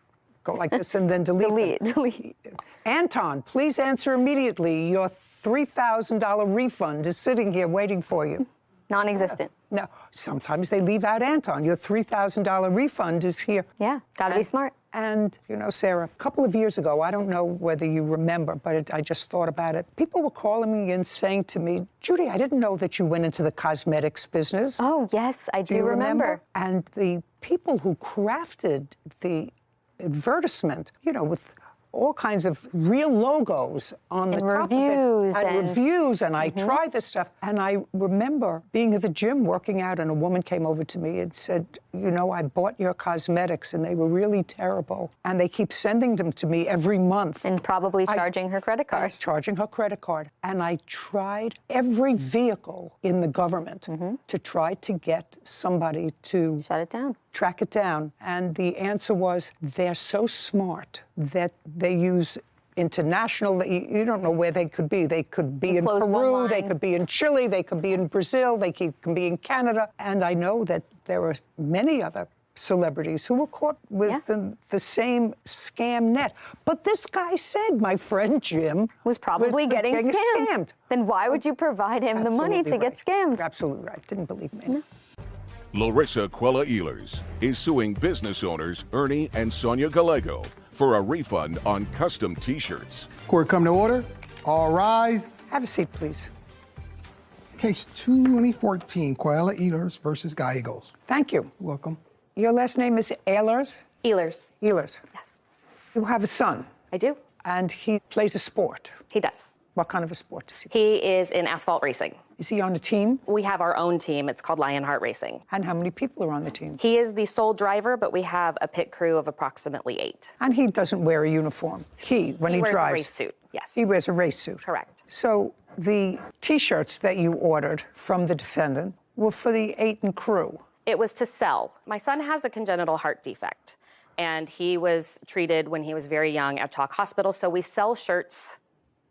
go like this and then delete. Delete. Anton, please answer immediately. Your $3,000 refund is sitting here waiting for you. Non-existent. No, sometimes they leave out Anton. Your $3,000 refund is here. Yeah, gotta be smart. And, you know, Sarah, a couple of years ago, I don't know whether you remember, but I just thought about it. People were calling me and saying to me, Judy, I didn't know that you went into the cosmetics business. Oh, yes, I do you remember. And the people who crafted the advertisement, you know, with all kinds of real logos on the top reviews of it. and Reviews, and I tried this stuff. And I remember being at the gym working out, and a woman came over to me and said, you know, I bought your cosmetics, and they were really terrible. And they keep sending them to me every month. And probably charging her credit card. Charging her credit card. And I tried every vehicle in the government to try to get somebody to shut it down. Track it down. And the answer was, they're so smart that they use international, you don't know where they could be. They could be in Peru, they could be in Chile, they could be in Brazil, they can be in Canada. And I know that there are many other celebrities who were caught with the same scam net. But this guy said, my friend Jim was probably getting scammed. Then why would you provide him the money to get scammed? You're absolutely right. Didn't believe me. No. Larissa Quella-Ehlers is suing business owners Ernie and Sonia Gallego for a refund on custom T-shirts. Court come to order. All rise. Have a seat, please. Case 2014, Quella-Ehlers versus Gallegos. Thank you. Welcome. Your last name is Ehlers? Ehlers. Ehlers. Yes. You have a son. I do. And he plays a sport. He does. What kind of a sport does he play? He is in asphalt racing. Is he on a team? We have our own team. It's called Lionheart Racing. And how many people are on the team? He is the sole driver, but we have a pit crew of approximately 8. And he doesn't wear a uniform. When he wears drives. a race suit, yes. He wears a race suit. Correct. So the T-shirts that you ordered from the defendant were for the 8 and crew. It was to sell. My son has a congenital heart defect, and he was treated when he was very young at Chalk Hospital. So we sell shirts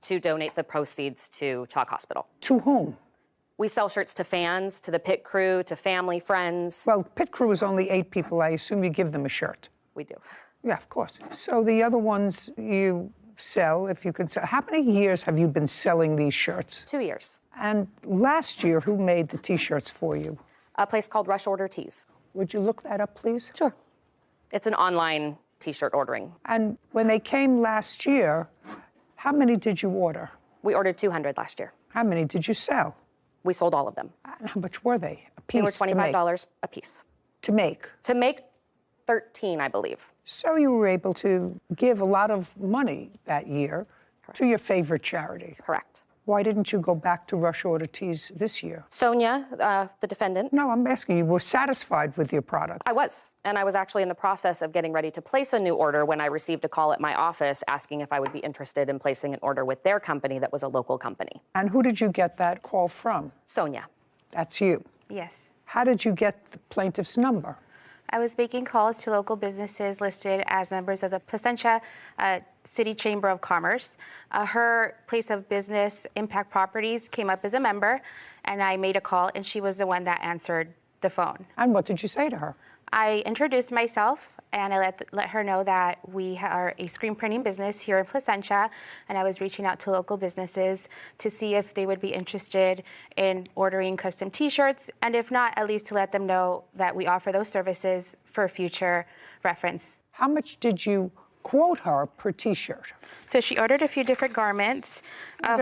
to donate the proceeds to Chalk Hospital. To whom? We sell shirts to fans, to the pit crew, to family, friends. Well, pit crew is only 8 people. I assume you give them a shirt. We do. Yeah, of course. So the other ones you sell, if you could sell. How many years have you been selling these shirts? 2 years. And last year, who made the T-shirts for you? A place called Rush Order Tees. Would you look that up, please? Sure. It's an online T-shirt ordering. And when they came last year, how many did you order? We ordered 200 last year. How many did you sell? We sold all of them. And how much were they? A piece? They were $25 a piece. To make? To make 13, I believe. So you were able to give a lot of money that year to your favorite charity. Correct. Why didn't you go back to Rush Order Tees this year? Sonia, the defendant. No, I'm asking you, were satisfied with your product? I was. And I was actually in the process of getting ready to place a new order when I received a call at my office asking if I would be interested in placing an order with their company that was a local company. And who did you get that call from? Sonia. That's you? Yes. How did you get the plaintiff's number? I was making calls to local businesses listed as members of the Placentia City Chamber of Commerce. Her place of business, Impact Properties, came up as a member, and I made a call, and she was the one that answered the phone. And what did you say to her? I introduced myself, and I let her know that we are a screen printing business here in Placentia, and I was reaching out to local businesses to see if they would be interested in ordering custom T-shirts, and if not, at least to let them know that we offer those services for future reference. How much did you quote her per T-shirt? So she ordered a few different garments.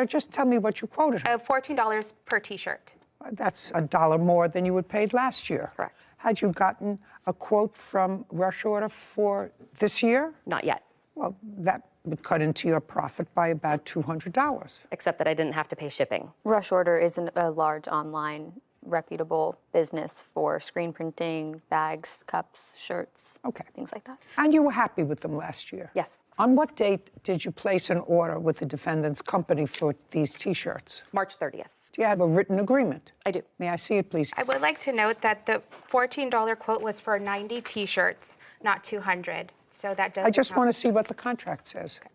Just tell me what you quoted her. $14 per T-shirt. That's $1 more than you had paid last year. Correct. Had you gotten a quote from Rush Order for this year? Not yet. Well, that would cut into your profit by about $200. Except that I didn't have to pay shipping. Rush Order isn't a large online reputable business for screen printing, bags, cups, shirts, things like that. And you were happy with them last year? Yes. On what date did you place an order with the defendant's company for these T-shirts? March 30th. Do you have a written agreement? I do. May I see it, please? I would like to note that the $14 quote was for 90 T-shirts, not 200. So that doesn't I just count. want to see what the contract says. Okay.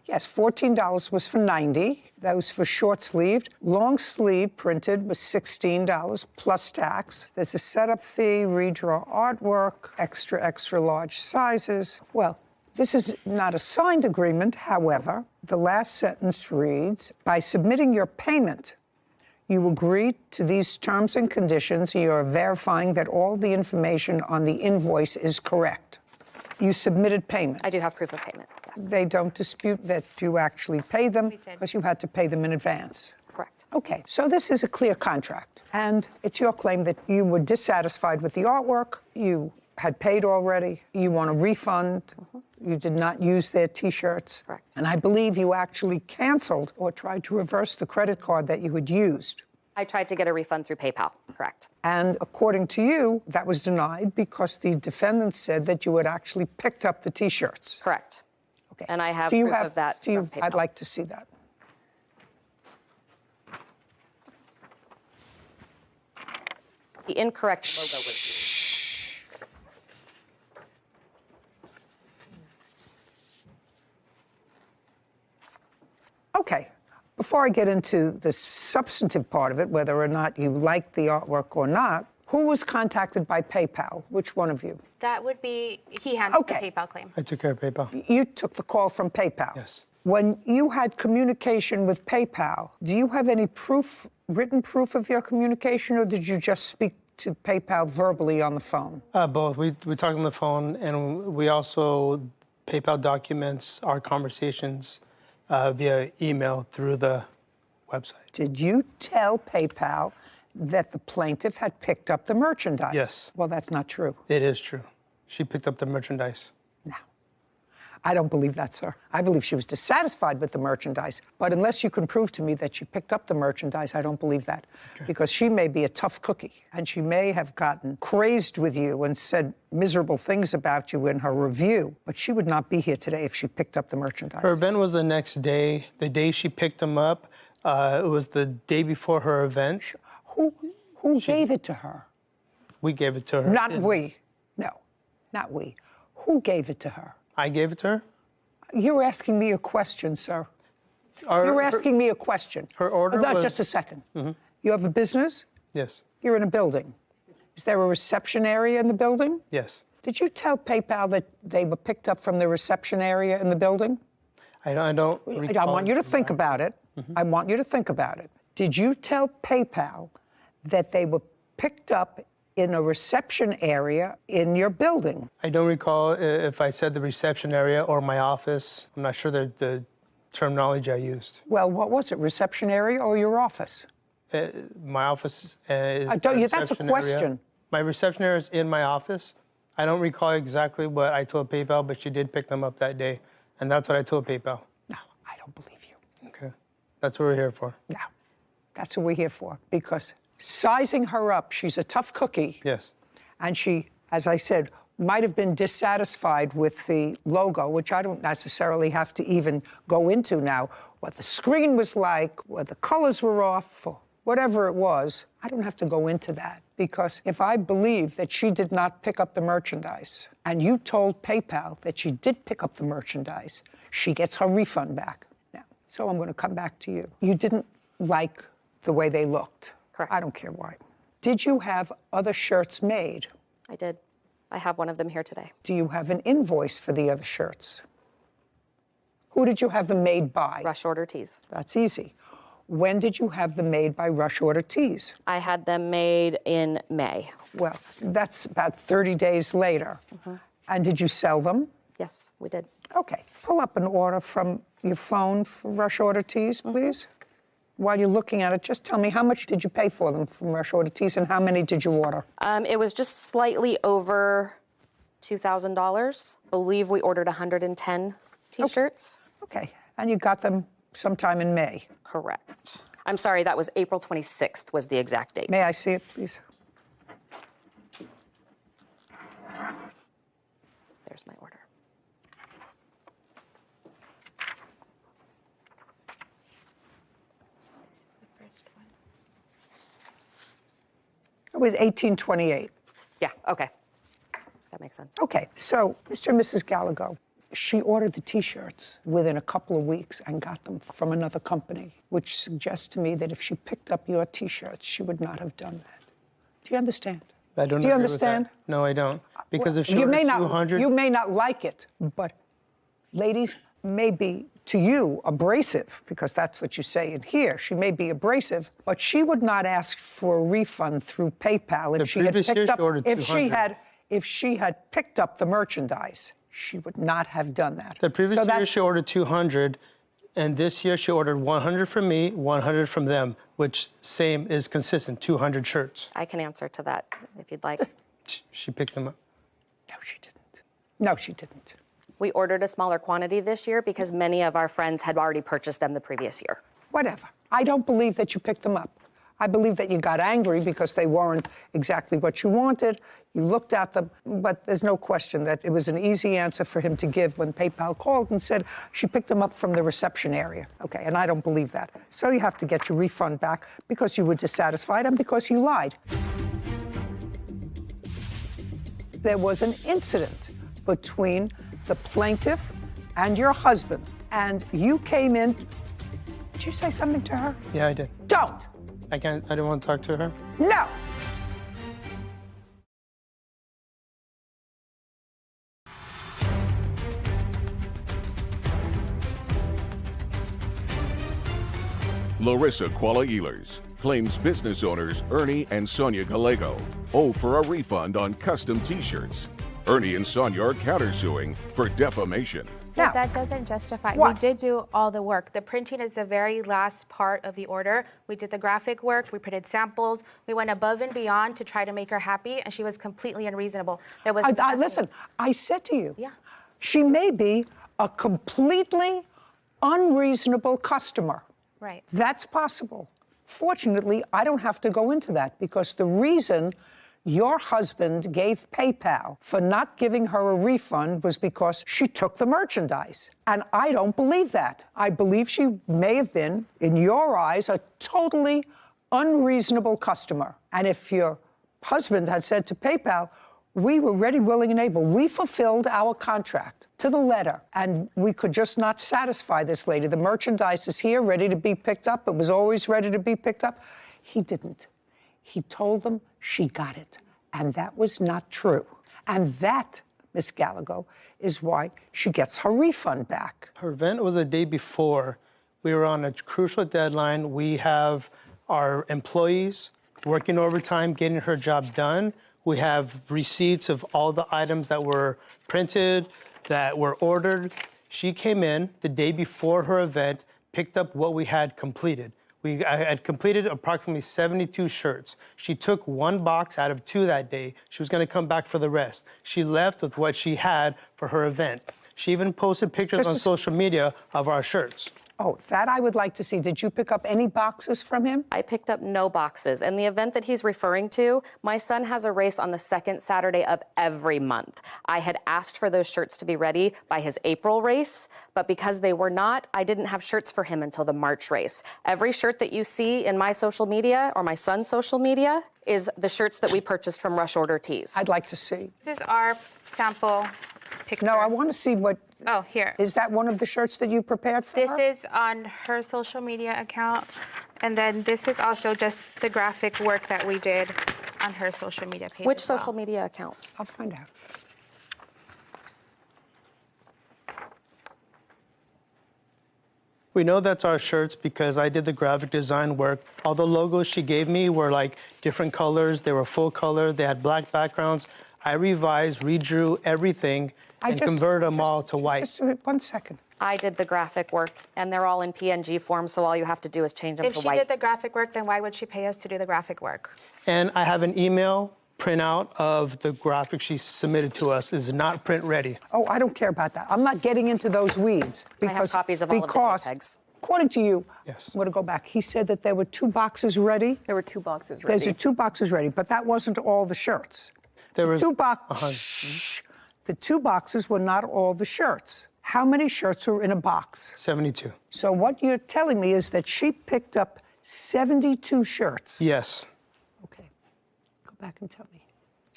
Yes, $14 was for 90. That was for short sleeved. Long sleeve printed was $16 plus tax. There's a setup fee, redraw artwork, extra large sizes. Well, this is not a signed agreement. However, the last sentence reads, by submitting your payment, You agree to these terms and conditions. You're verifying that all the information on the invoice is correct. You submitted payment. I do have proof of payment, yes. They don't dispute that you actually paid them because you had to pay them in advance. Correct. Okay, so this is a clear contract. And it's your claim that you were dissatisfied with the artwork, you had paid already, you want a refund, you did not use their T-shirts. Correct. And I believe you actually canceled or tried to reverse the credit card that you had used. I tried to get a refund through PayPal, correct. And according to you, that was denied because the defendant said that you had actually picked up the T-shirts. Correct. Okay. And I have proof of that from PayPal. I'd like to see that. The incorrect logo was used. Okay. Before I get into the substantive part of it, whether or not you like the artwork or not, who was contacted by PayPal? Which one of you? That would be, he handled Okay. the PayPal claim. I took care of PayPal. You took the call from PayPal? Yes. When you had communication with PayPal, do you have any proof, written proof of your communication, or did you just speak to PayPal verbally on the phone? Both. We talked on the phone, and we also, PayPal documents our conversations via email through the website. Did you tell PayPal that the plaintiff had picked up the merchandise? Yes. Well, that's not true. It is true. She picked up the merchandise. No. I don't believe that, sir. I believe she was dissatisfied with the merchandise. But unless you can prove to me that she picked up the merchandise, I don't believe that. Okay. Because she may be a tough cookie, and she may have gotten crazed with you and said miserable things about you in her review, but she would not be here today if she picked up the merchandise. Her event was the next day. The day she picked them up, it was the day before her event. Who gave it to her? We gave it to her. Not we. No, not we. Who gave it to her? I gave it to her? You're asking me a question, sir. You're asking me a question. Her order No, was... just a second. You have a business? Yes. You're in a building. Is there a reception area in the building? Yes. Did you tell PayPal that they were picked up from the reception area in the building? I don't recall. I want you to think about it. I want you to think about it. Did you tell PayPal that they were picked up in a reception area in your building? I don't recall if I said the reception area or my office. I'm not sure the terminology I used. Well, what was it, reception area or your office? My office is that's a question. Area. My reception area is in my office. I don't recall exactly what I told PayPal, but she did pick them up that day, and that's what I told PayPal. No, I don't believe you. Okay. That's what we're here for. No, that's what we're here for, because sizing her up, she's a tough cookie. Yes. And she, as I said, might have been dissatisfied with the logo, which I don't necessarily have to even go into now. What the screen was like, what the colors were off, or whatever it was, I don't have to go into that. Because if I believe that she did not pick up the merchandise, and you told PayPal that she did pick up the merchandise, she gets her refund back. Now, so I'm going to come back to you. You didn't like the way they looked. Correct. I don't care why. Did you have other shirts made? I did. I have one of them here today. Do you have an invoice for the other shirts? Who did you have them made by? Rush Order Tees. That's easy. When did you have them made by Rush Order Tees? I had them made in May. Well, that's about 30 days later. And did you sell them? Yes, we did. Okay. Pull up an order from your phone for Rush Order Tees, please. While you're looking at it, just tell me, how much did you pay for them from Rush Order Tees, and how many did you order? It was just slightly over $2,000. I believe we ordered 110 T-shirts. Okay. And you got them sometime in May? Correct. I'm sorry, that was April 26th was the exact date. May I see it, please? There's my order. It was 1828. Yeah, okay. That makes sense. Okay, so Mr. and Mrs. Gallagher, she ordered the T-shirts within a couple of weeks and got them from another company, which suggests to me that if she picked up your T-shirts, she would not have done that. Do you understand? I don't Do you agree understand? with that. No, I don't. Because if she you ordered may not, 200... You may not like it, but ladies, maybe to you, abrasive, because that's what you say in here. She may be abrasive, but she would not ask for a refund through PayPal if she had picked up. If she had picked up the merchandise, she would not have done that. The previous year she ordered 200, and this year she ordered 100 from me, 100 from them, which same is consistent, 200 shirts. I can answer to that if you'd like. She picked them up. No, she didn't. No, she didn't. We ordered a smaller quantity this year because many of our friends had already purchased them the previous year. Whatever. I don't believe that you picked them up. I believe that you got angry because they weren't exactly what you wanted. You looked at them, but there's no question that it was an easy answer for him to give when PayPal called and said she picked them up from the reception area. Okay, and I don't believe that. So you have to get your refund back because you were dissatisfied and because you lied. There was an incident between the plaintiff and your husband, and you came in. Did you say something to her? Yeah, I did. Don't. I don't want to talk to her. No. Larissa Kuala-Ehlers claims business owners Ernie and Sonia Gallego owe for a refund on custom T-shirts. Ernie and Sonia are countersuing for defamation. But that doesn't justify. What? We did do all the work. The printing is the very last part of the order. We did the graphic work. We printed samples. We went above and beyond to try to make her happy, and she was completely unreasonable. There was listen, I said to you, yeah, she may be a completely unreasonable customer. right. That's possible. Fortunately, I don't have to go into that because the reason your husband gave PayPal for not giving her a refund was because she took the merchandise. And I don't believe that. I believe she may have been, in your eyes, a totally unreasonable customer. And if your husband had said to PayPal, we were ready, willing, and able, we fulfilled our contract to the letter, and we could just not satisfy this lady. The merchandise is here, ready to be picked up. It was always ready to be picked up. He didn't. He told them she got it, and that was not true. And that, Miss Gallego, is why she gets her refund back. Her event was the day before. We were on a crucial deadline. We have our employees working overtime, getting her job done. We have receipts of all the items that were printed, that were ordered. She came in the day before her event, picked up what we had completed. I had completed approximately 72 shirts. She took one box out of 2 that day. She was going to come back for the rest. She left with what she had for her event. She even posted pictures on social media of our shirts. Oh, that I would like to see. Did you pick up any boxes from him? I picked up no boxes. And the event that he's referring to, my son has a race on the second Saturday of every month. I had asked for those shirts to be ready by his April race, but because they were not, I didn't have shirts for him until the March race. Every shirt that you see in my social media or my son's social media is the shirts that we purchased from Rush Order Tees. I'd like to see. This is our sample picture. No, I want to see what... Oh, here. Is that one of the shirts that you prepared for her? This is on her social media account. And then this is also just the graphic work that we did on her social media page. Which social media account? I'll find out. We know that's our shirts because I did the graphic design work. All the logos she gave me were like different colors. They were full color. They had black backgrounds. I revised, redrew everything, and converted them all to white. Just 1 second. I did the graphic work, and they're all in PNG form, so all you have to do is change them If to she white. did the graphic work, then why would she pay us to do the graphic work? And I have an email printout of the graphic she submitted to us. Is not print ready. Oh, I don't care about that. I'm not getting into those weeds. I have copies of all of the JPEGs. According to you, yes. I'm going to go back. He said that there were 2 boxes ready. There were 2 boxes ready. There's 2 boxes ready, but that wasn't all the shirts. There was 2 boxes. The 2 boxes were not all the shirts. How many shirts were in a box? 72. So what you're telling me is that she picked up 72 shirts. Yes. Okay. Go back and tell me.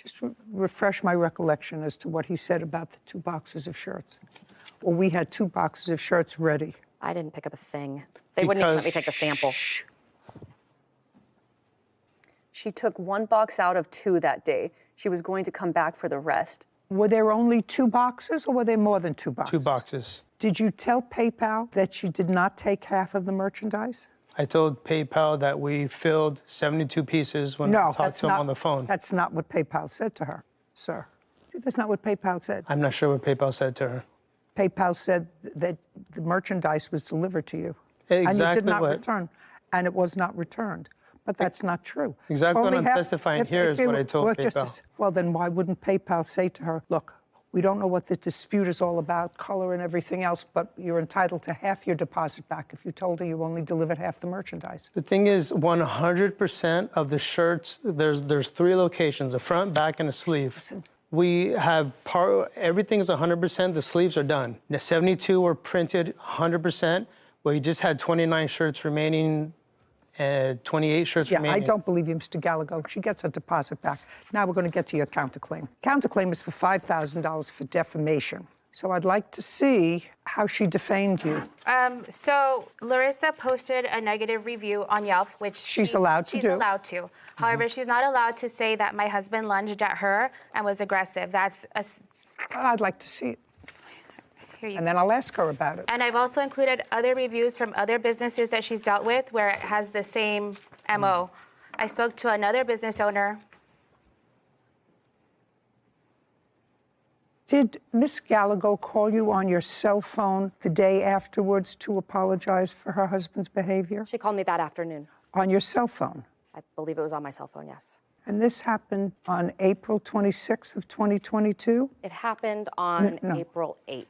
Just refresh my recollection as to what he said about the 2 boxes of shirts. Well, we had 2 boxes of shirts ready. I didn't pick up a thing. They wouldn't even let me take a sample. She took 1 box out of 2 that day. She was going to come back for the rest. Were there only 2 boxes, or were there more than 2 boxes? 2 boxes. Did you tell PayPal that she did not take half of the merchandise? I told PayPal that we filled 72 pieces when I talked to him on the phone. That's not what PayPal said to her, sir. That's not what PayPal said. I'm not sure what PayPal said to her. PayPal said that the merchandise was delivered to you. Exactly and you did not what? return, and it was not returned. But that's not true. Exactly what I'm testifying here is what I told well, PayPal. Well, then why wouldn't PayPal say to her, look, we don't know what the dispute is all about, color and everything else, but you're entitled to half your deposit back if you told her you only delivered half the merchandise. The thing is, 100% of the shirts, there's 3 locations, a front, back, and a sleeve. Listen. We have everything's 100%, the sleeves are done. The 72 were printed 100%. We just had 29 shirts remaining, 28 shirts remaining. I don't believe you, Mr. Gallagher. She gets her deposit back. Now we're going to get to your counterclaim. Counterclaim is for $5,000 for defamation. So I'd like to see how she defamed you. So Larissa posted a negative review on Yelp, which she's allowed to do. She's allowed to. However, she's not allowed to say that my husband lunged at her and was aggressive. That's I'd like to see it. And then I'll ask her about it. And I've also included other reviews from other businesses that she's dealt with where it has the same MO. I spoke to another business owner. Did Miss Gallagher call you on your cell phone the day afterwards to apologize for her husband's behavior? She called me that afternoon. On your cell phone? I believe it was on my cell phone, yes. And this happened on April 26th of 2022? It happened on April 8th.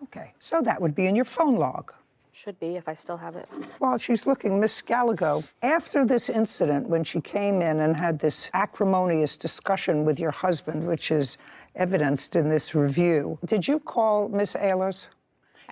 Okay, so that would be in your phone log. Should be, if I still have it. While she's looking, Miss Gallagher, after this incident, when she came in and had this acrimonious discussion with your husband, which is evidenced in this review, did you call Miss Ehlers?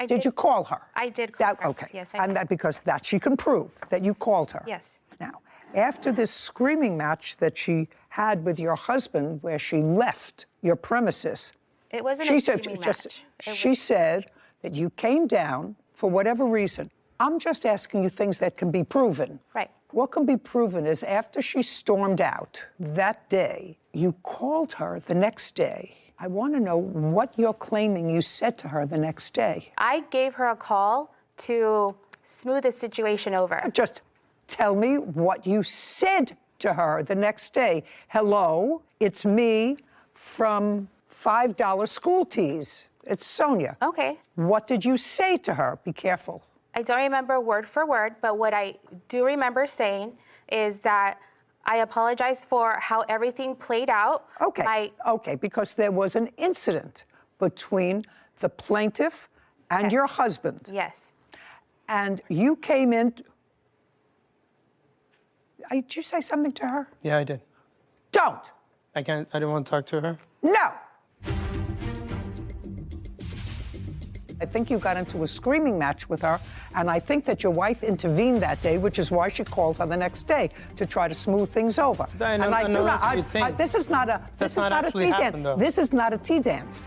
Did you call her? I did call her. Okay. Yes, I and did. that because that she can prove that you called her. Yes. Now, after this screaming match that she had with your husband, where she left your premises, it wasn't she a said, screaming just, match. she said that you came down for whatever reason. I'm just asking you things that can be proven. Right. What can be proven is after she stormed out that day, you called her the next day. I want to know what you're claiming you said to her the next day. I gave her a call to smooth the situation over. Just tell me what you said to her the next day. Hello, it's me from $5 school teas. It's Sonia. Okay. What did you say to her? Be careful. I don't remember word for word, but what I do remember saying is that I apologize for how everything played out. Okay. Okay, because there was an incident between the plaintiff and your husband. Yes. And you came in. Did you say something to her? Yeah, I did. Don't. I didn't want to talk to her. No. I think you got into a screaming match with her, and I think that your wife intervened that day, which is why she called her the next day to try to smooth things over. This is not a tea dance. This is not a tea dance.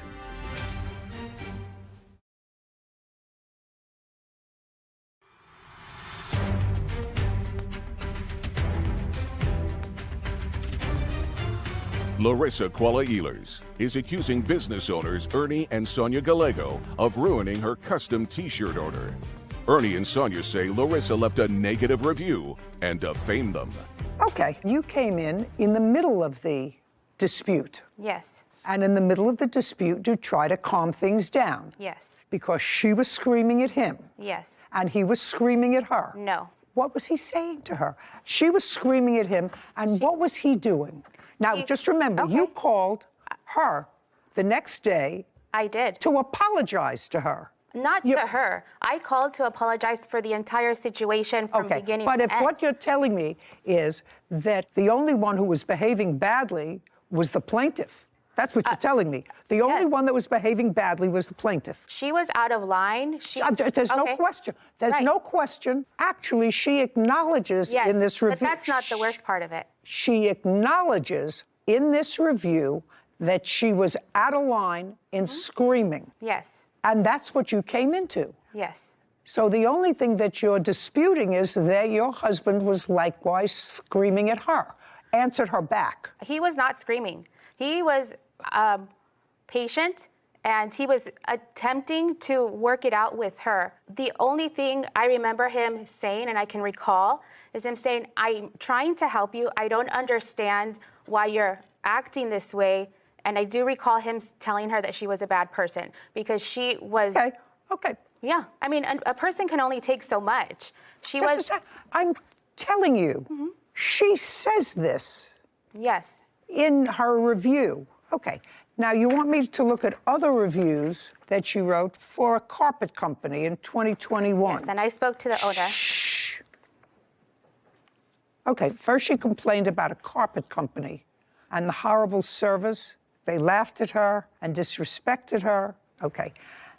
Larissa Kuala-Ehlers is accusing business owners Ernie and Sonia Gallego of ruining her custom T-shirt order. Ernie and Sonia say Larissa left a negative review and defamed them. Okay, you came in the middle of the dispute. Yes. And in the middle of the dispute, you try to calm things down. Yes. Because she was screaming at him. Yes. And he was screaming at her. No. What was he saying to her? She was screaming at him, and what was he doing? Now, just remember, you called her the next day. I did. To apologize to her. Not to her. I called to apologize for the entire situation from beginning to end. But if what you're telling me is that the only one who was behaving badly was the plaintiff, that's what you're telling me. The only one that was behaving badly was the plaintiff. She was out of line. There's no question. There's no question. Actually, she acknowledges in this review. But that's not the worst part of it. She acknowledges in this review that she was out of line in screaming. Yes. And that's what you came into. Yes. So the only thing that you're disputing is that your husband was likewise screaming at her, answered her back. He was not screaming. He was patient and he was attempting to work it out with her. The only thing I remember him saying, and I can recall, is him saying, I'm trying to help you. I don't understand why you're acting this way. And I do recall him telling her that she was a bad person because she was... Okay. Yeah. I mean, a person can only take so much. She Just was... a sec. I'm telling you, she says this. Yes. In her review. Okay. Now, you want me to look at other reviews that she wrote for a carpet company in 2021. Yes, and I spoke to the owner. Shh. Okay, first she complained about a carpet company and the horrible service. They laughed at her and disrespected her. Okay.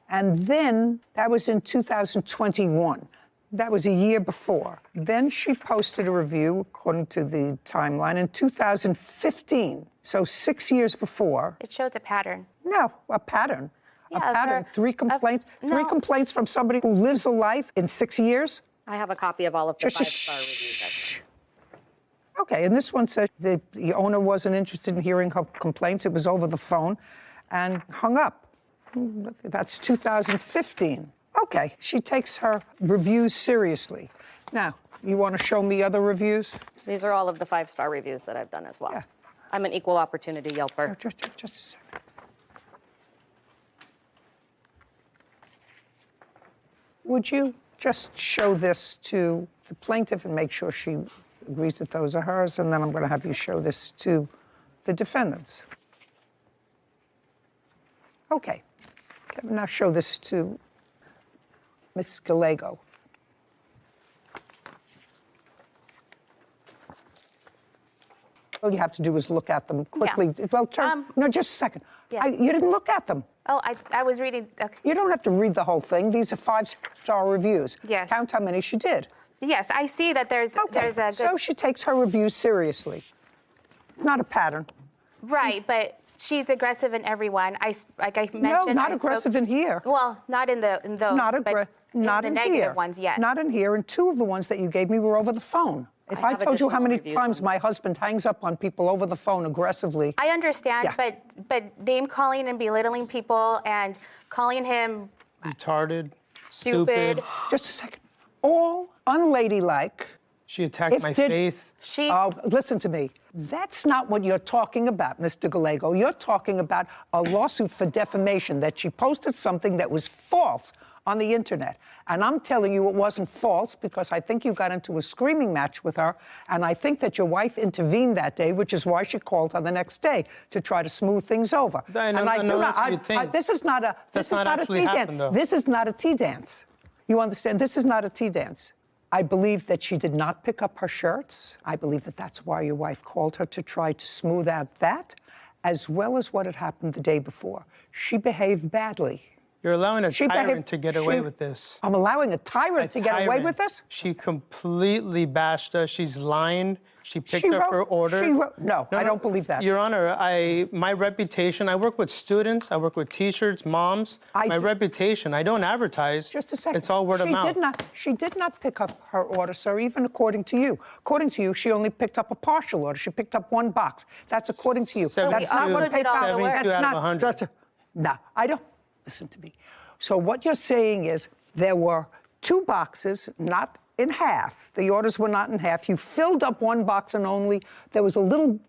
And then, that was in 2021. That was a year before. Then she posted a review, according to the timeline, in 2015. So 6 years before. It shows a pattern. No, a pattern. Yeah, a pattern. Three complaints. Three complaints from somebody who lives a life in 6 years. I have a copy of all of the 5-star reviews. Okay, and this one said the owner wasn't interested in hearing her complaints. It was over the phone and hung up. That's 2015. Okay, she takes her reviews seriously. Now, you want to show me other reviews? These are all of the 5-star reviews that I've done as well. Yeah. I'm an equal opportunity Yelper. Just a second. Would you just show this to the plaintiff and make sure she agrees that those are hers, and then I'm going to have you show this to the defendants. Okay. Now show this to Ms. Gallego. All you have to do is look at them quickly. Yeah. Well, no, just a second. Yeah. You didn't look at them. Oh, I was reading. Okay. You don't have to read the whole thing. These are 5-star reviews. Yes. Count how many she did. Yes, I see that there's a good... So she takes her reviews seriously. Not a pattern. Right, but she's aggressive in everyone. Like I mentioned... No, not aggressive in here. Well, not in those. Not in the negative here. Ones, yes. Not in here, and 2 of the ones that you gave me were over the phone. If I told you how many times my husband hangs up on people over the phone aggressively... I understand, but name-calling and belittling people and calling him... retarded, stupid. Just a second. All unladylike. She attacked my faith. Oh, listen to me. That's not what you're talking about, Mr. Gallego. You're talking about a lawsuit for defamation, that she posted something that was false on the internet. And I'm telling you it wasn't false because I think you got into a screaming match with her, and I think that your wife intervened that day, which is why she called her the next day to try to smooth things over. This is not a tea dance. This is not a tea dance. You understand? This is not a tea dance. I believe that she did not pick up her shirts. I believe that that's why your wife called her to try to smooth out that, as well as what had happened the day before. She behaved badly. You're allowing a tyrant to get away with this. I'm allowing a tyrant to get away with this? She completely bashed us. She's lying. She picked up her order. No, I don't believe that. Your Honor, my reputation, I work with students, I work with T-shirts, moms. My reputation, I don't advertise. Just a second. It's all word of mouth. She did not pick up her order, sir, even according to you. According to you, she only picked up a partial order. She picked up 1 box. That's according to you. 72, That's not what did all the work. 72 out of 100. No, I don't. Listen to me. So what you're saying is there were 2 boxes, not in half. The orders were not in half. You filled up 1 box and only there was a little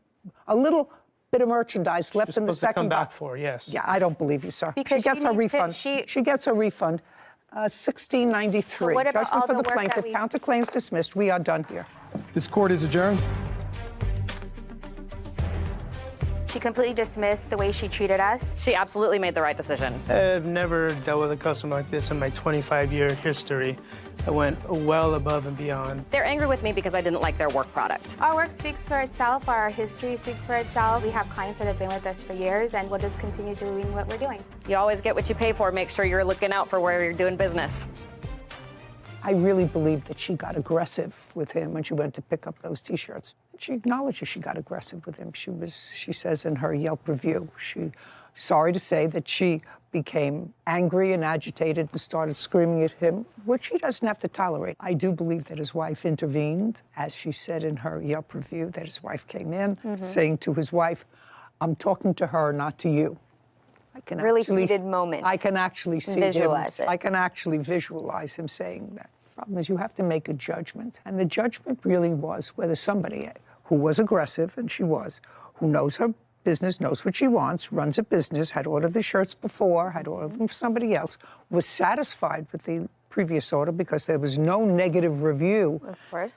bit of merchandise left in the second box. Come back for, yes. Yeah, I don't believe you, sir. Because she gets a refund. She gets a refund. $16.93. What about Judgment for the work plaintiff. Counterclaims dismissed. We are done here. This court is adjourned. She completely dismissed the way she treated us. She absolutely made the right decision. I've never dealt with a customer like this in my 25-year history. I went well above and beyond. They're angry with me because I didn't like their work product. Our work speaks for itself. Our history speaks for itself. We have clients that have been with us for years, and we'll just continue doing what we're doing. You always get what you pay for. Make sure you're looking out for where you're doing business. I really believe that she got aggressive with him when she went to pick up those T-shirts. She acknowledges she got aggressive with him. She says in her Yelp review, sorry to say that she became angry and agitated and started screaming at him, which he doesn't have to tolerate. I do believe that his wife intervened, as she said in her Yelp review, that his wife came in saying to his wife, I'm talking to her, not to you. really heated moment. I can actually see Visualize him. it. I can actually visualize him saying that. Problem is, you have to make a judgment, and the judgment really was whether somebody who was aggressive, and she was, who knows her business, knows what she wants, runs a business, had ordered the shirts before, had ordered them for somebody else, was satisfied with the previous order because there was no negative review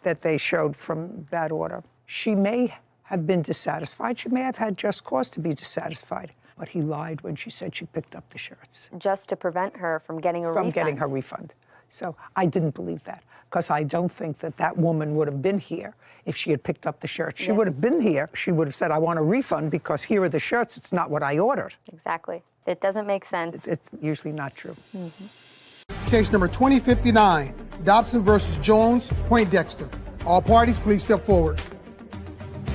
that they showed from that order. She may have been dissatisfied. She may have had just cause to be dissatisfied. But he lied when she said she picked up the shirts. Just to prevent her from getting a refund. From getting her refund. So I didn't believe that, because I don't think that that woman would have been here if she had picked up the shirts. She would have been here. She would have said, I want a refund because here are the shirts. It's not what I ordered. Exactly. It doesn't make sense. It's usually not true. Case number 2059, Dobson versus Jones, Poindexter. All parties, please step forward.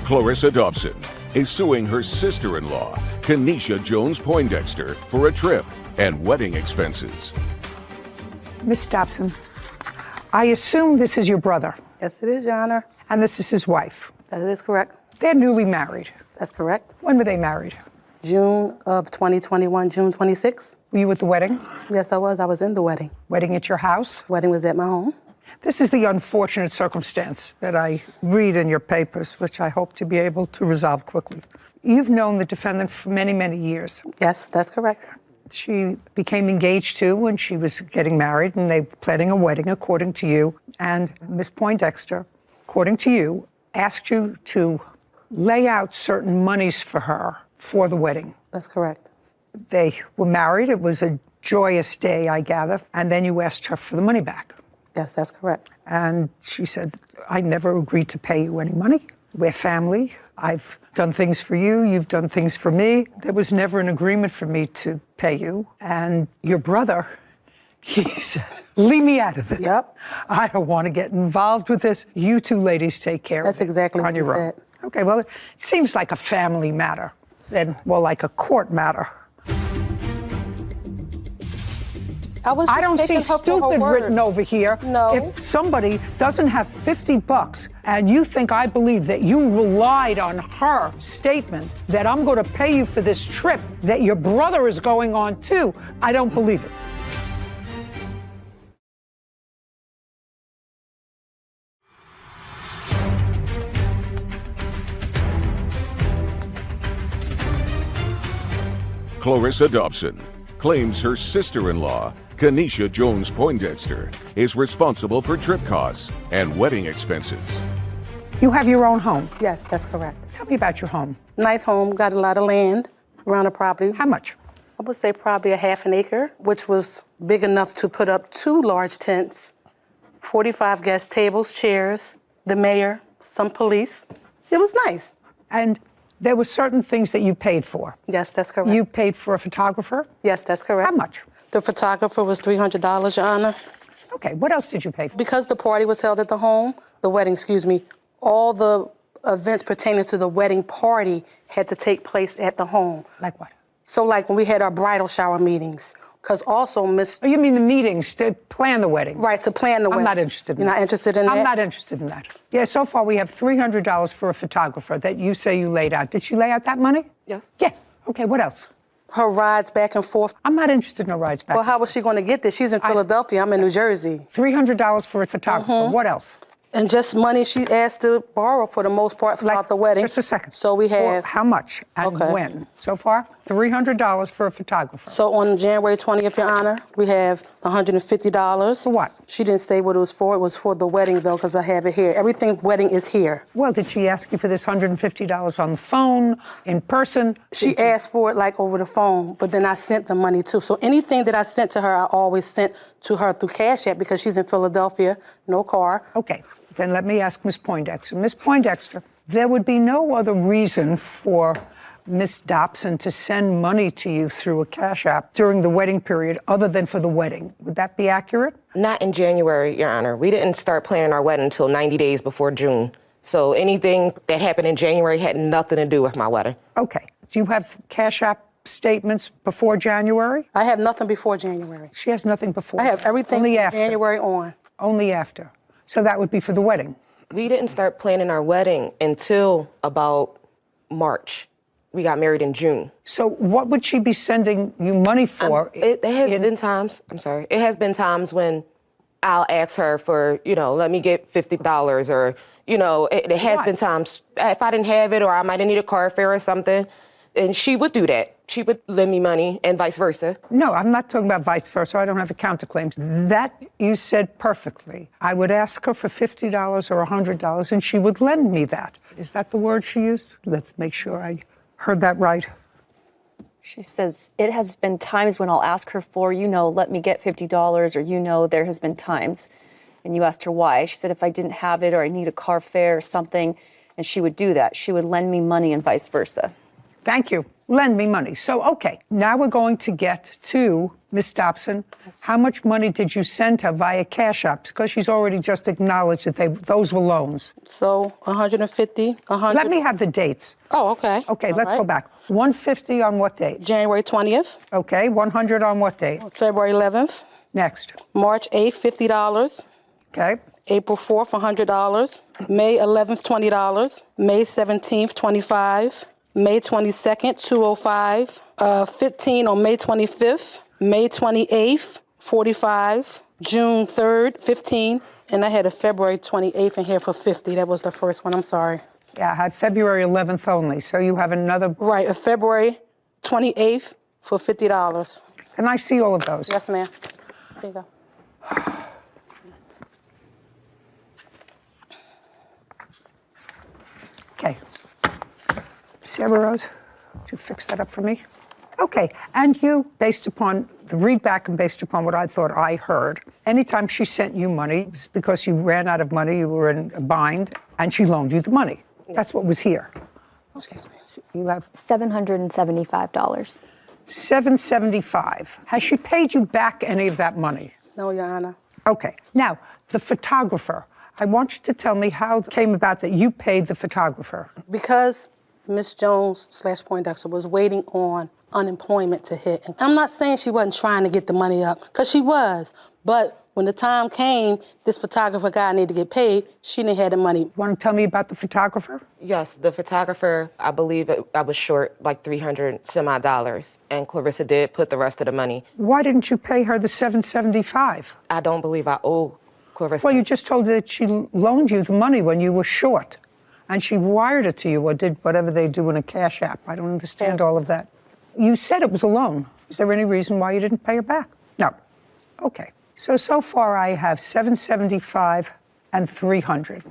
Clarissa Dobson is suing her sister-in-law, Kenesha Jones Poindexter, for a trip and wedding expenses. Miss Dobson, I assume this is your brother. Yes, it is, Your Honor. And this is his wife. That is correct. They're newly married. That's correct. When were they married? June of 2021, June 26th. Were you at the wedding? Yes, I was. I was in the wedding. Wedding at your house? Wedding was at my home. This is the unfortunate circumstance that I read in your papers, which I hope to be able to resolve quickly. You've known the defendant for many, many years. Yes, that's correct. She became engaged too when she was getting married, and they were planning a wedding, according to you. And Miss Poindexter, according to you, asked you to lay out certain monies for her for the wedding. That's correct. They were married. It was a joyous day, I gather. And then you asked her for the money back. Yes, that's correct. And she said, I never agreed to pay you any money. We're family. I've done things for you. You've done things for me. There was never an agreement for me to pay you. And your brother, he said, leave me out of this. Yep. I don't want to get involved with this. You two ladies take care That's of it exactly on what he your own. said. Okay, well, it seems like a family matter, then more like a court matter. I don't see stupid written over here. No. If somebody doesn't have $50 and you think I believe that you relied on her statement that I'm going to pay you for this trip that your brother is going on too, I don't believe it. Clarissa Dobson claims her sister-in-law, Kenesha Jones Poindexter, is responsible for trip costs and wedding expenses. You have your own home. Yes, that's correct. Tell me about your home. Nice home, got a lot of land around the property. How much? I would say probably a half an acre, which was big enough to put up 2 large tents, 45 guest tables, chairs, the mayor, some police. It was nice. And there were certain things that you paid for. Yes, that's correct. You paid for a photographer? Yes, that's correct. How much? The photographer was $300, Your Honor. Okay, what else did you pay for? Because the party was held at the home, the wedding, all the events pertaining to the wedding party had to take place at the home. Like what? So like when we had our bridal shower meetings, because also Oh, you mean the meetings to plan the wedding? Right, to plan the wedding. I'm not interested in that. You're not interested in that? I'm not interested in that. Yeah, so far we have $300 for a photographer that you say you laid out. Did she lay out that money? Yes. Yes. Okay, what else? Her rides back and forth. I'm not interested in her rides back. Well, how was she going to get this? She's in Philadelphia. I'm in New Jersey. $300 for a photographer. What else? And just money she asked to borrow for the most part throughout the wedding. Just a second. So we have... How much and when? So far, $300 for a photographer. So on January 20th, Your Honor, we have $150. For what? She didn't say what it was for. It was for the wedding, though, because I have it here. Everything wedding is here. Well, did she ask you for this $150 on the phone, in person? She asked for it, like, over the phone, but then I sent the money, too. So anything that I sent to her, I always sent to her through Cash App because she's in Philadelphia, no car. Okay. Then let me ask Miss Poindexter. Miss Poindexter, there would be no other reason for Miss Dobson to send money to you through a Cash App during the wedding period other than for the wedding. Would that be accurate? Not in January, Your Honor. We didn't start planning our wedding until 90 days before June. So anything that happened in January had nothing to do with my wedding. Okay. Do you have Cash App statements before January? I have nothing before January. She has nothing before. I have everything only from after. January on. Only after. So that would be for the wedding. We didn't start planning our wedding until about March. We got married in June. So what would she be sending you money for? It has been times, it has been times when I'll ask her for, let me get $50 or, it has been times if I didn't have it or I might have needed a car fare or something, and she would do that. She would lend me money and vice versa. No, I'm not talking about vice versa. I don't have a counterclaim. That you said perfectly. I would ask her for $50 or $100 and she would lend me that. Is that the word she used? Let's make sure I heard that right. She says, it has been times when I'll ask her for, let me get $50 or, there has been times. And you asked her why. She said if I didn't have it or I need a car fare or something, and she would do that. She would lend me money and vice versa. Thank you. Lend me money. So, okay, now we're going to get to Ms. Dobson. Yes. How much money did you send her via Cash App? Because she's already just acknowledged that those were loans. So, 150, 100. Let me have the dates. Oh, okay. Okay, let's go back. 150 on what date? January 20th. Okay, 100 on what date? February 11th. Next. March 8th, $50. Okay. April 4th, $100. May 11th, $20. May 17th, $25. May 22nd, $205. 15 on May 25th. May 28th, $45. June 3rd, $15. And I had a February 28th in here for $50. That was the first one. I'm sorry. Yeah, I had February 11th only. So you have another. Right, a February 28th for $50. Can I see all of those? Yes, ma'am. There you go. Okay. Sarah Rose, would you fix that up for me? Okay, and you, based upon the read back and based upon what I thought I heard, anytime she sent you money, it's because you ran out of money, you were in a bind, and she loaned you the money. That's what was here. Okay. So you have $775. $775. Has she paid you back any of that money? No, Your Honor. Okay. Now, the photographer, I want you to tell me how it came about that you paid the photographer. Because Ms. Jones / Poindexter was waiting on unemployment to hit. And I'm not saying she wasn't trying to get the money up, because she was. But when the time came, this photographer guy needed to get paid, she didn't have the money. Want to tell me about the photographer? Yes, the photographer, I believe I was short like $300 some odd, and Clarissa did put the rest of the money. Why didn't you pay her the $775? I don't believe I owe Clarissa. Well, you just told her that she loaned you the money when you were short, and she wired it to you or did whatever they do in a Cash App. I don't understand all of that. You said it was a loan. Is there any reason why you didn't pay her back? No. Okay. So far I have $775 and $300.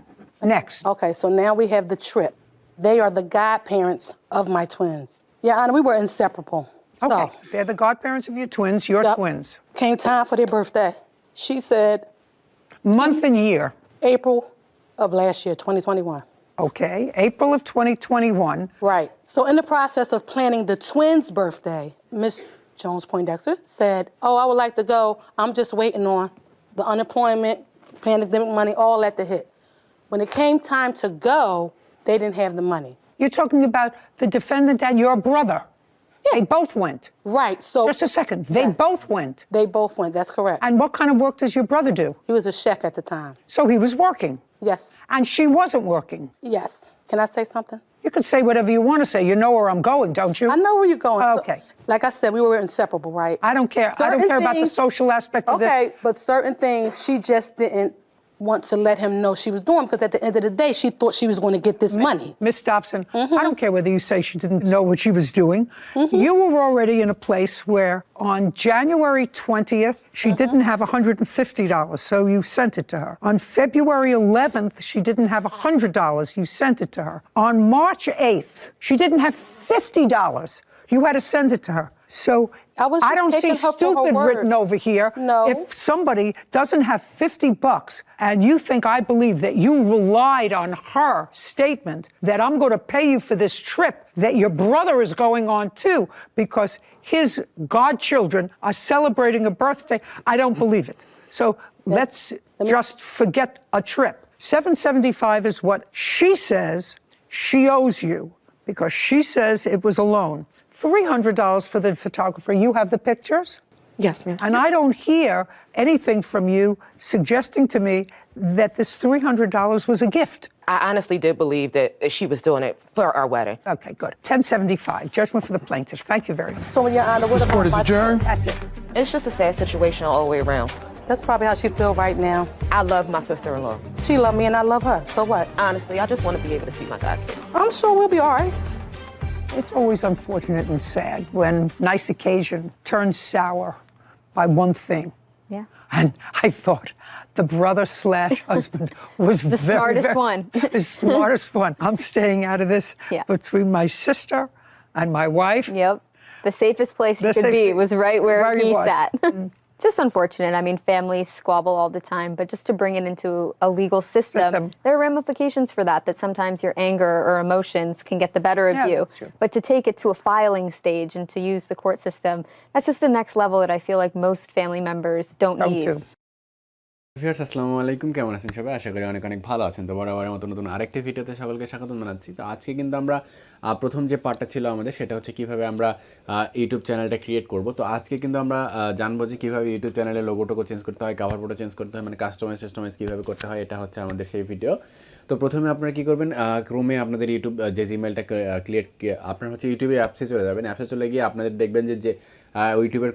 Next. Okay, so now we have the trip. They are the godparents of my twins. Your Honor, we were inseparable. Okay, So, they're the godparents of your twins, your twins. came time for their birthday. She said... Month and year. April of last year, 2021. Okay, April of 2021. Right. So in the process of planning the twins' birthday, Miss Jones Poindexter said, oh, I would like to go. I'm just waiting on the unemployment, pandemic money, all that to hit. When it came time to go, they didn't have the money. You're talking about the defendant and your brother. Yeah. They both went. Right. So just a second. They both went. They both went. That's correct. And what kind of work does your brother do? He was a chef at the time. So he was working. Yes. And she wasn't working. Yes. Can I say something? You can say whatever you want to say. You know where I'm going, don't you? I know where you're going. Okay. Like I said, we were inseparable, right? I don't care. I don't care about the social aspect of this. Okay, but certain things she just didn't want to let him know she was doing, because at the end of the day, she thought she was going to get this money. Miss Dobson, I don't care whether you say she didn't know what she was doing. You were already in a place where on January 20th, she didn't have $150, so you sent it to her. On February 11th, she didn't have $100, you sent it to her. On March 8th, she didn't have $50. You had to send it to her. So I don't see stupid written over here. No. If somebody doesn't have $50 and you think I believe that you relied on her statement that I'm going to pay you for this trip that your brother is going on too because his godchildren are celebrating a birthday, I don't believe it. So let's just forget a trip. $775 is what she says she owes you because she says it was a loan. $300 for the photographer. You have the pictures? Yes, ma'am. And I don't hear anything from you suggesting to me that this $300 was a gift. I honestly did believe that she was doing it for our wedding. Okay, good. 1075, judgment for the plaintiff. Thank you very much. So, Your Honor, what This court is adjourned. That's it. It's just a sad situation all the way around. That's probably how she feel right now. I love my sister-in-law. She love me and I love her. So what? Honestly, I just want to be able to see my godkid. I'm sure we'll be all right. It's always unfortunate and sad when nice occasion turns sour by one thing. Yeah. And I thought the brother/husband was The smartest one. the smartest one. I'm staying out of this between my sister and my wife. Yep. The safest place he could be was right where he sat. Just unfortunate. I mean, families squabble all the time, but just to bring it into a legal system, there are ramifications for that sometimes your anger or emotions can get the better of you. That's true. But to take it to a filing stage and to use the court system, that's just the next level that I feel like most family members don't need. Viewers আসসালামু আলাইকুম, কেমন আছেন সবাই? আশা করি অনেক অনেক ভালো আছেন। তো বরাবরের মতো নতুন আরেকটি ভিডিওতে সকলকে স্বাগত জানাচ্ছি। তো আজকে কিন্তু আমরা প্রথম যে পার্টটা ছিল আমাদের, সেটা হচ্ছে কিভাবে আমরা ইউটিউব চ্যানেলটা ক্রিয়েট করব। তো আজকে কিন্তু আমরা জানবো যে কীভাবে ইউটিউব চ্যানেলের লোগোটাকে চেঞ্জ করতে হয়, কাভার ফটো চেঞ্জ করতে হয়, মানে কাস্টমাইজ কীভাবে করতে হয়, এটা হচ্ছে আমাদের সেই ভিডিও। তো প্রথমে আপনারা কী করবেন, ক্রোমে আপনাদের ইউটিউব যে জিমেলটা আপনার হচ্ছে ইউটিউবে অ্যাপসে চলে যাবেন। অ্যাপসে চলে গিয়ে আপনাদের দেখবেন যে ইউটিউবের